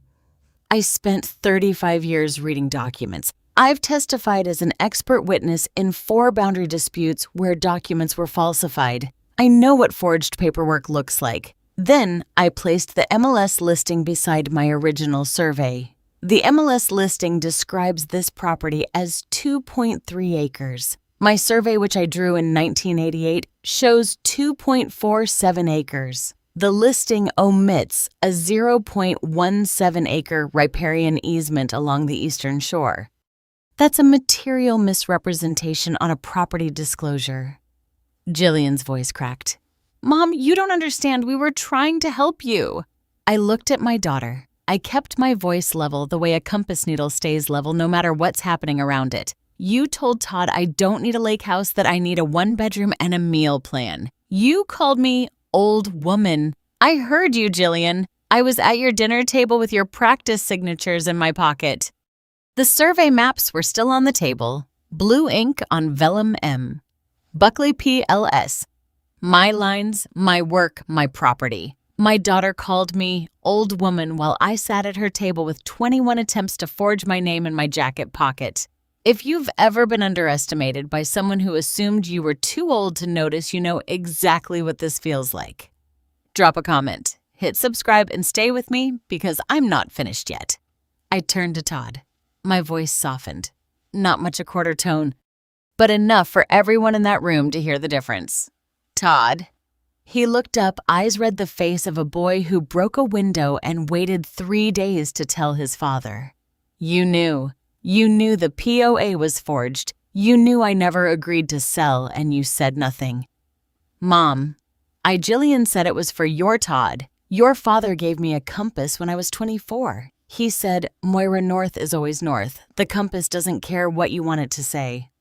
I spent 35 years reading documents. I've testified as an expert witness in 4 boundary disputes where documents were falsified. I know what forged paperwork looks like. Then I placed the MLS listing beside my original survey. The MLS listing describes this property as 2.3 acres. My survey, which I drew in 1988, shows 2.47 acres. The listing omits a 0.17-acre riparian easement along the eastern shore. That's a material misrepresentation on a property disclosure. Jillian's voice cracked. Mom, you don't understand. We were trying to help you. I looked at my daughter. I kept my voice level the way a compass needle stays level no matter what's happening around it. You told Todd I don't need a lake house, that I need a 1-bedroom and a meal plan. You called me old woman. I heard you, Jillian. I was at your dinner table with your practice signatures in my pocket. The survey maps were still on the table, blue ink on vellum M. Buckley P.L.S. My lines, my work, my property. My daughter called me old woman while I sat at her table with 21 attempts to forge my name in my jacket pocket. If you've ever been underestimated by someone who assumed you were too old to notice, you know exactly what this feels like. Drop a comment, hit subscribe, and stay with me because I'm not finished yet. I turned to Todd. My voice softened. Not much a quarter tone, but enough for everyone in that room to hear the difference. Todd. He looked up, eyes read the face of a boy who broke a window and waited 3 days to tell his father. You knew. You knew the POA was forged. You knew I never agreed to sell, and you said nothing. Mom, Jillian said it was for your Todd. Your father gave me a compass when I was 24. He said, Moira, north is always north. The compass doesn't care what you want it to say.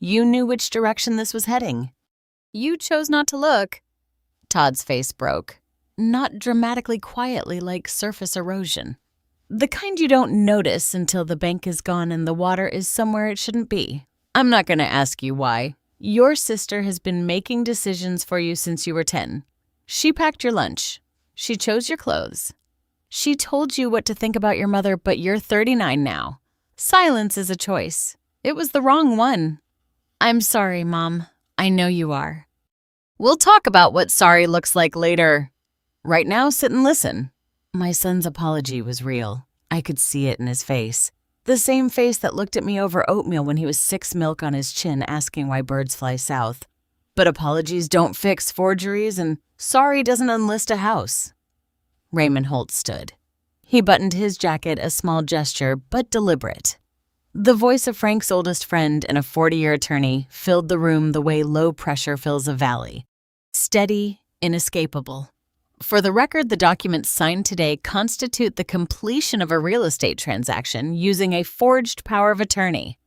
You knew which direction this was heading. You chose not to look. Todd's face broke. Not dramatically quietly like surface erosion. The kind you don't notice until the bank is gone and the water is somewhere it shouldn't be. I'm not going to ask you why. Your sister has been making decisions for you since you were 10. She packed your lunch. She chose your clothes. She told you what to think about your mother, but you're 39 now. Silence is a choice. It was the wrong one. I'm sorry, Mom. I know you are. We'll talk about what sorry looks like later. Right now, sit and listen. My son's apology was real. I could see it in his face. The same face that looked at me over oatmeal when he was 6 milk on his chin asking why birds fly south. But apologies don't fix forgeries and sorry doesn't enlist a house. Raymond Holt stood. He buttoned his jacket, a small gesture, but deliberate. The voice of Frank's oldest friend and a 40-year attorney filled the room the way low pressure fills a valley. Steady, inescapable. For the record, the documents signed today constitute the completion of a real estate transaction using a forged power of attorney.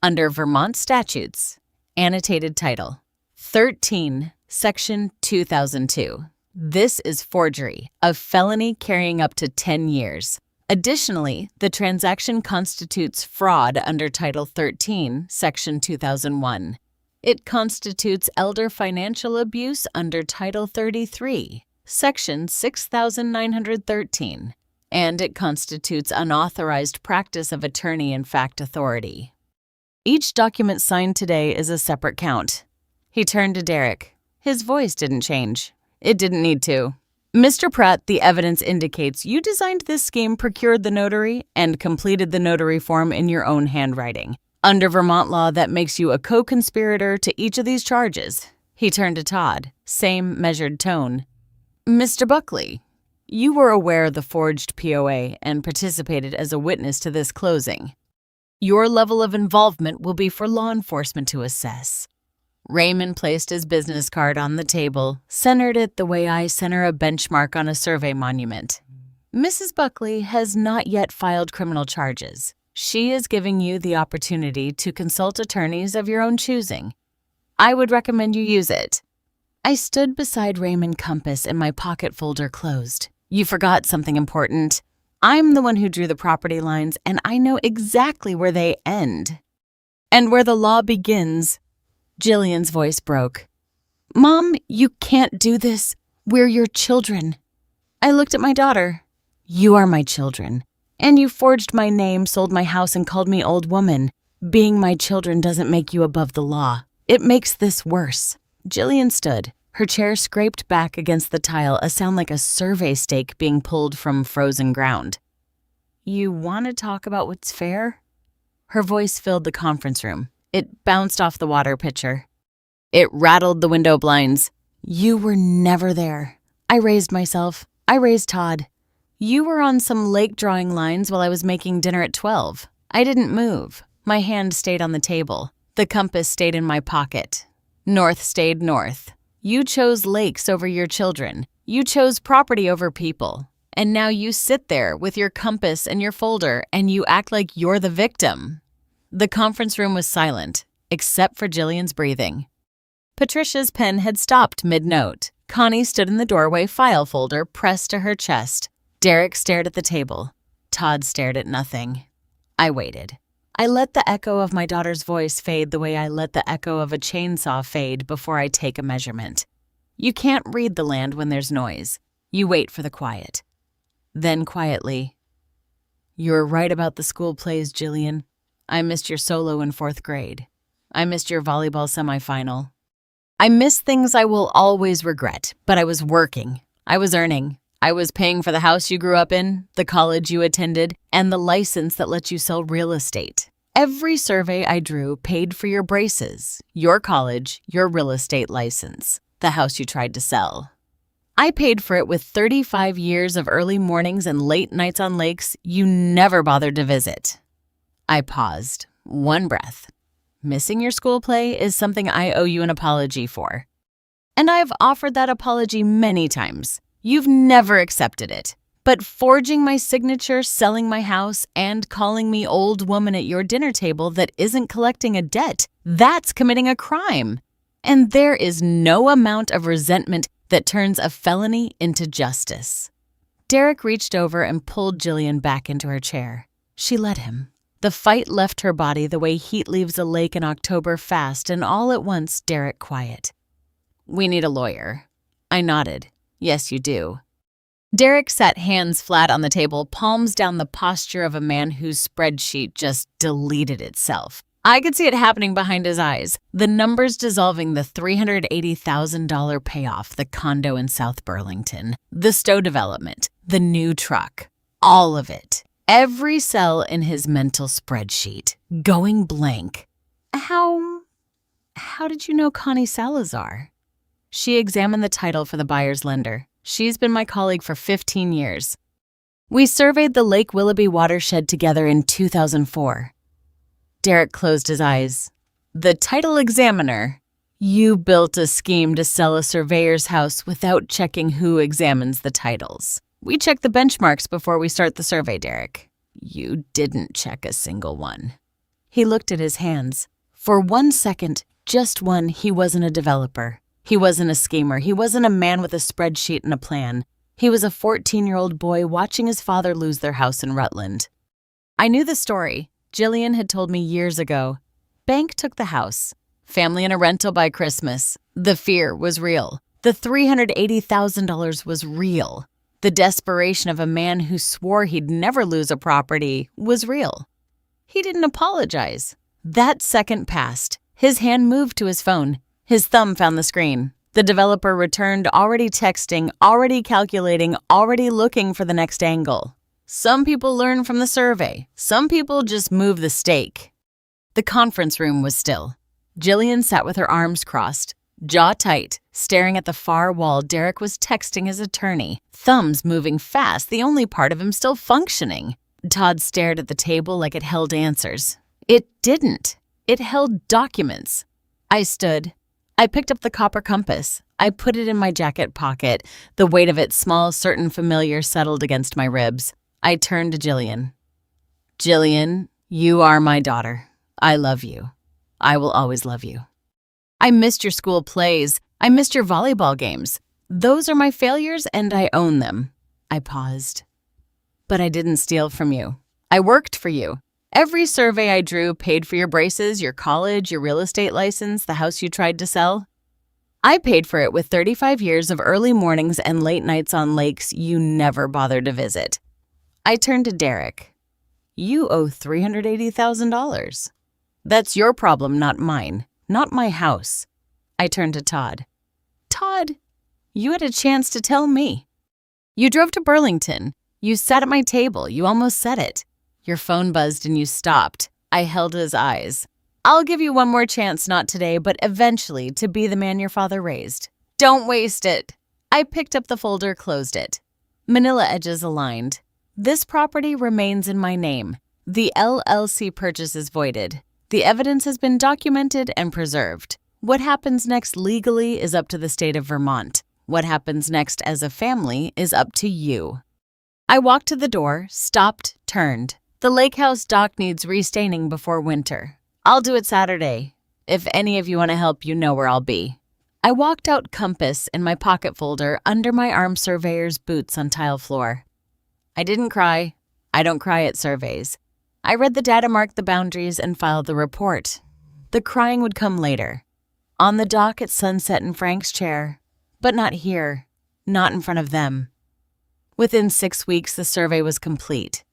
Under Vermont statutes, annotated title, 13, Section 2002. This is forgery, a felony carrying up to 10 years. Additionally, the transaction constitutes fraud under Title 13, Section 2001. It constitutes elder financial abuse under Title 33, Section 6913, and it constitutes unauthorized practice of attorney-in-fact authority. Each document signed today is a separate count. He turned to Derek. His voice didn't change. It didn't need to. Mr. Pratt, the evidence indicates you designed this scheme, procured the notary, and completed the notary form in your own handwriting. Under Vermont law, that makes you a co-conspirator to each of these charges. He turned to Todd, same measured tone. Mr. Buckley, you were aware of the forged POA and participated as a witness to this closing. Your level of involvement will be for law enforcement to assess. Raymond placed his business card on the table, centered it the way I center a benchmark on a survey monument. Mrs. Buckley has not yet filed criminal charges. She is giving you the opportunity to consult attorneys of your own choosing. I would recommend you use it. I stood beside Raymond Compass and my pocket folder closed. You forgot something important. I'm the one who drew the property lines, and I know exactly where they end. And where the law begins. Jillian's voice broke. Mom, you can't do this. We're your children. I looked at my daughter. You are my children. And you forged my name, sold my house, and called me old woman. Being my children doesn't make you above the law. It makes this worse. Jillian stood. Her chair scraped back against the tile, a sound like a survey stake being pulled from frozen ground. You want to talk about what's fair? Her voice filled the conference room. It bounced off the water pitcher. It rattled the window blinds. You were never there. I raised myself. I raised Todd. You were on some lake drawing lines while I was making dinner at 12. I didn't move. My hand stayed on the table. The compass stayed in my pocket. North stayed north. You chose lakes over your children. You chose property over people. And now you sit there with your compass and your folder and you act like you're the victim. The conference room was silent, except for Jillian's breathing. Patricia's pen had stopped mid-note. Connie stood in the doorway, file folder pressed to her chest. Derek stared at the table. Todd stared at nothing. I waited. I let the echo of my daughter's voice fade the way I let the echo of a chainsaw fade before I take a measurement. You can't read the land when there's noise. You wait for the quiet. Then quietly, You're right about the school plays, Jillian. I missed your solo in 4th grade. I missed your volleyball semifinal. I miss things I will always regret, but I was working. I was earning. I was paying for the house you grew up in, the college you attended, and the license that lets you sell real estate. Every survey I drew paid for your braces, your college, your real estate license, the house you tried to sell. I paid for it with 35 years of early mornings and late nights on lakes you never bothered to visit. I paused. One breath. Missing your school play is something I owe you an apology for. And I've offered that apology many times. You've never accepted it. But forging my signature, selling my house, and calling me old woman at your dinner table that isn't collecting a debt, that's committing a crime. And there is no amount of resentment that turns a felony into justice. Derek reached over and pulled Jillian back into her chair. She let him. The fight left her body the way heat leaves a lake in October fast, and all at once Derek quiet. We need a lawyer. I nodded. Yes, you do. Derek sat hands flat on the table, palms down, the posture of a man whose spreadsheet just deleted itself. I could see it happening behind his eyes, the numbers dissolving, the $380,000 payoff, the condo in South Burlington, the Stowe development, the new truck, all of it. Every cell in his mental spreadsheet, going blank. How did you know Connie Salazar? She examined the title for the buyer's lender. She's been my colleague for 15 years. We surveyed the Lake Willoughby watershed together in 2004. Derek closed his eyes. The title examiner. You built a scheme to sell a surveyor's house without checking who examines the titles. We check the benchmarks before we start the survey, Derek. You didn't check a single one. He looked at his hands. For 1 second, just one, he wasn't a developer. He wasn't a schemer. He wasn't a man with a spreadsheet and a plan. He was a 14-year-old boy watching his father lose their house in Rutland. I knew the story. Jillian had told me years ago. Bank took the house. Family in a rental by Christmas. The fear was real. The $380,000 was real. The desperation of a man who swore he'd never lose a property was real. He didn't apologize. That second passed. His hand moved to his phone. His thumb found the screen. The developer returned, already texting, already calculating, already looking for the next angle. Some people learn from the survey. Some people just move the stake. The conference room was still. Jillian sat with her arms crossed, jaw tight, staring at the far wall. Derek was texting his attorney, thumbs moving fast, the only part of him still functioning. Todd stared at the table like it held answers. It didn't. It held documents. I stood. I picked up the copper compass. I put it in my jacket pocket. The weight of it, small, certain, familiar, settled against my ribs. I turned to Jillian. Jillian, you are my daughter. I love you. I will always love you. I missed your school plays. I missed your volleyball games. Those are my failures, and I own them. I paused. But I didn't steal from you. I worked for you. Every survey I drew paid for your braces, your college, your real estate license, the house you tried to sell. I paid for it with 35 years of early mornings and late nights on lakes you never bothered to visit. I turned to Derek. You owe $380,000. That's your problem, not mine. Not my house. I turned to Todd. Todd, you had a chance to tell me. You drove to Burlington. You sat at my table. You almost said it. Your phone buzzed and you stopped. I held his eyes. I'll give you one more chance, not today, but eventually, to be the man your father raised. Don't waste it. I picked up the folder, closed it. Manila edges aligned. This property remains in my name. The LLC purchase is voided. The evidence has been documented and preserved. What happens next legally is up to the state of Vermont. What happens next as a family is up to you. I walked to the door, stopped, turned. The lake house dock needs restaining before winter. I'll do it Saturday. If any of you want to help, you know where I'll be. I walked out, compass in my pocket folder, under my arm, surveyor's boots on tile floor. I didn't cry. I don't cry at surveys. I read the data, marked the boundaries, and filed the report. The crying would come later. On the dock at sunset in Frank's chair. But not here. Not in front of them. Within 6 weeks, the survey was complete.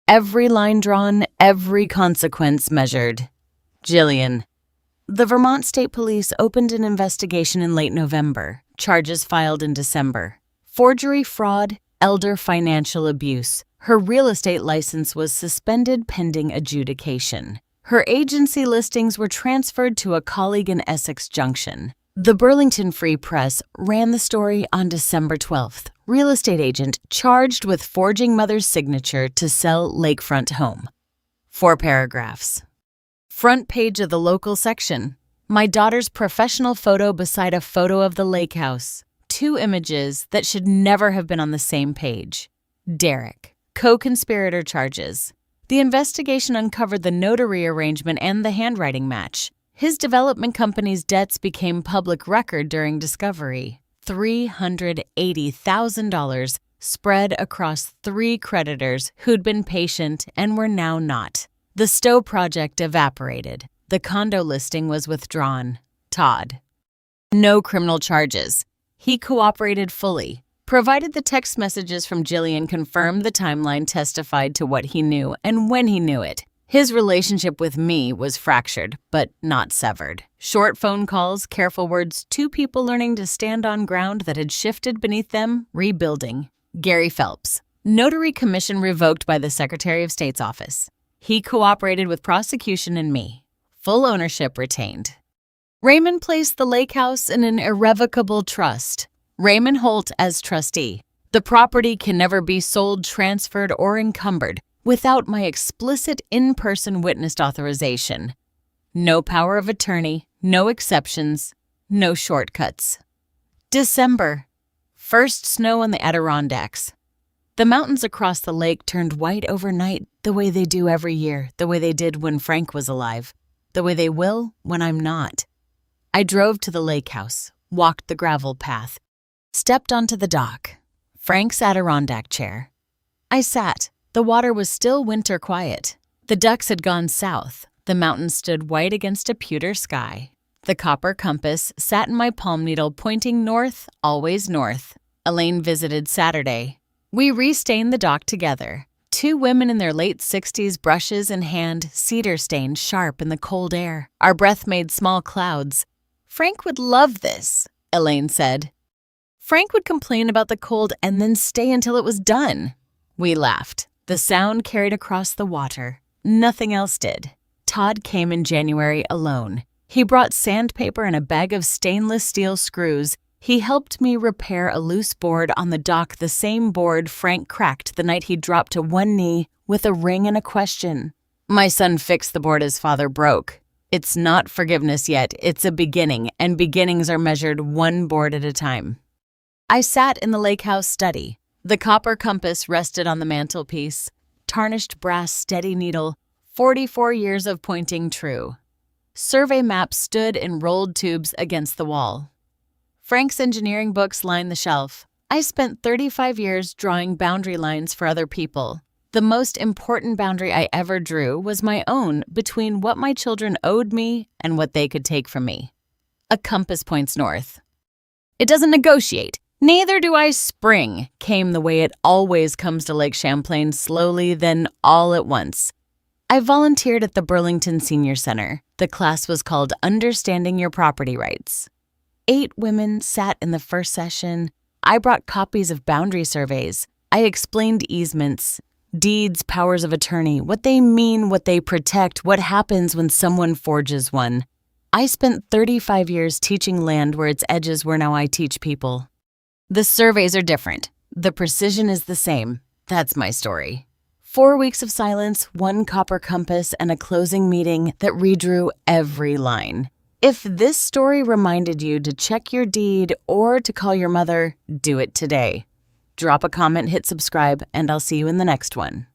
Every line drawn, every consequence measured. Jillian. The Vermont State Police opened an investigation in late November. Charges filed in December. Forgery, fraud, elder financial abuse. Her real estate license was suspended pending adjudication. Her agency listings were transferred to a colleague in Essex Junction. The Burlington Free Press ran the story on December 12th. Real estate agent charged with forging mother's signature to sell lakefront home. 4 paragraphs. Front page of the local section. My daughter's professional photo beside a photo of the lake house. 2 images that should never have been on the same page. Derek. Co-conspirator charges. The investigation uncovered the notary arrangement and the handwriting match. His development company's debts became public record during discovery. $380,000 spread across 3 creditors who'd been patient and were now not. The Stowe project evaporated. The condo listing was withdrawn. Todd. No criminal charges. He cooperated fully. Provided the text messages from Jillian confirmed the timeline testified to what he knew and when he knew it. His relationship with me was fractured, but not severed. Short phone calls, careful words, 2 people learning to stand on ground that had shifted beneath them, rebuilding. Gary Phelps. Notary commission revoked by the Secretary of State's office. He cooperated with prosecution and me. Full ownership retained. Raymond placed the lake house in an irrevocable trust. Raymond Holt as trustee. The property can never be sold, transferred, or encumbered without my explicit in-person witnessed authorization. No power of attorney, no exceptions, no shortcuts. December. First snow on the Adirondacks. The mountains across the lake turned white overnight, the way they do every year, the way they did when Frank was alive, the way they will when I'm not. I drove to the lake house, walked the gravel path, stepped onto the dock. Frank's Adirondack chair. I sat. The water was still winter quiet. The ducks had gone south. The mountains stood white against a pewter sky. The copper compass sat in my palm needle pointing north, always north. Elaine visited Saturday. We restained the dock together. 2 women in their late 60s, brushes in hand, cedar stained sharp in the cold air. Our breath made small clouds. Frank would love this, Elaine said. Frank would complain about the cold and then stay until it was done. We laughed. The sound carried across the water. Nothing else did. Todd came in January alone. He brought sandpaper and a bag of stainless steel screws. He helped me repair a loose board on the dock, the same board Frank cracked the night he dropped to one knee with a ring and a question. My son fixed the board his father broke. It's not forgiveness yet. It's a beginning, and beginnings are measured 1 board at a time. I sat in the lake house study. The copper compass rested on the mantelpiece. Tarnished brass steady needle. 44 years of pointing true. Survey maps stood in rolled tubes against the wall. Frank's engineering books lined the shelf. I spent 35 years drawing boundary lines for other people. The most important boundary I ever drew was my own between what my children owed me and what they could take from me. A compass points north. It doesn't negotiate. Neither do I spring, came the way it always comes to Lake Champlain, slowly, then all at once. I volunteered at the Burlington Senior Center. The class was called Understanding Your Property Rights. 8 women sat in the first session. I brought copies of boundary surveys. I explained easements, deeds, powers of attorney, what they mean, what they protect, what happens when someone forges one. I spent 35 years teaching land where its edges were. Now I teach people. The surveys are different. The precision is the same. That's my story. 4 weeks of silence, 1 copper compass, and a closing meeting that redrew every line. If this story reminded you to check your deed or to call your mother, do it today. Drop a comment, hit subscribe, and I'll see you in the next one.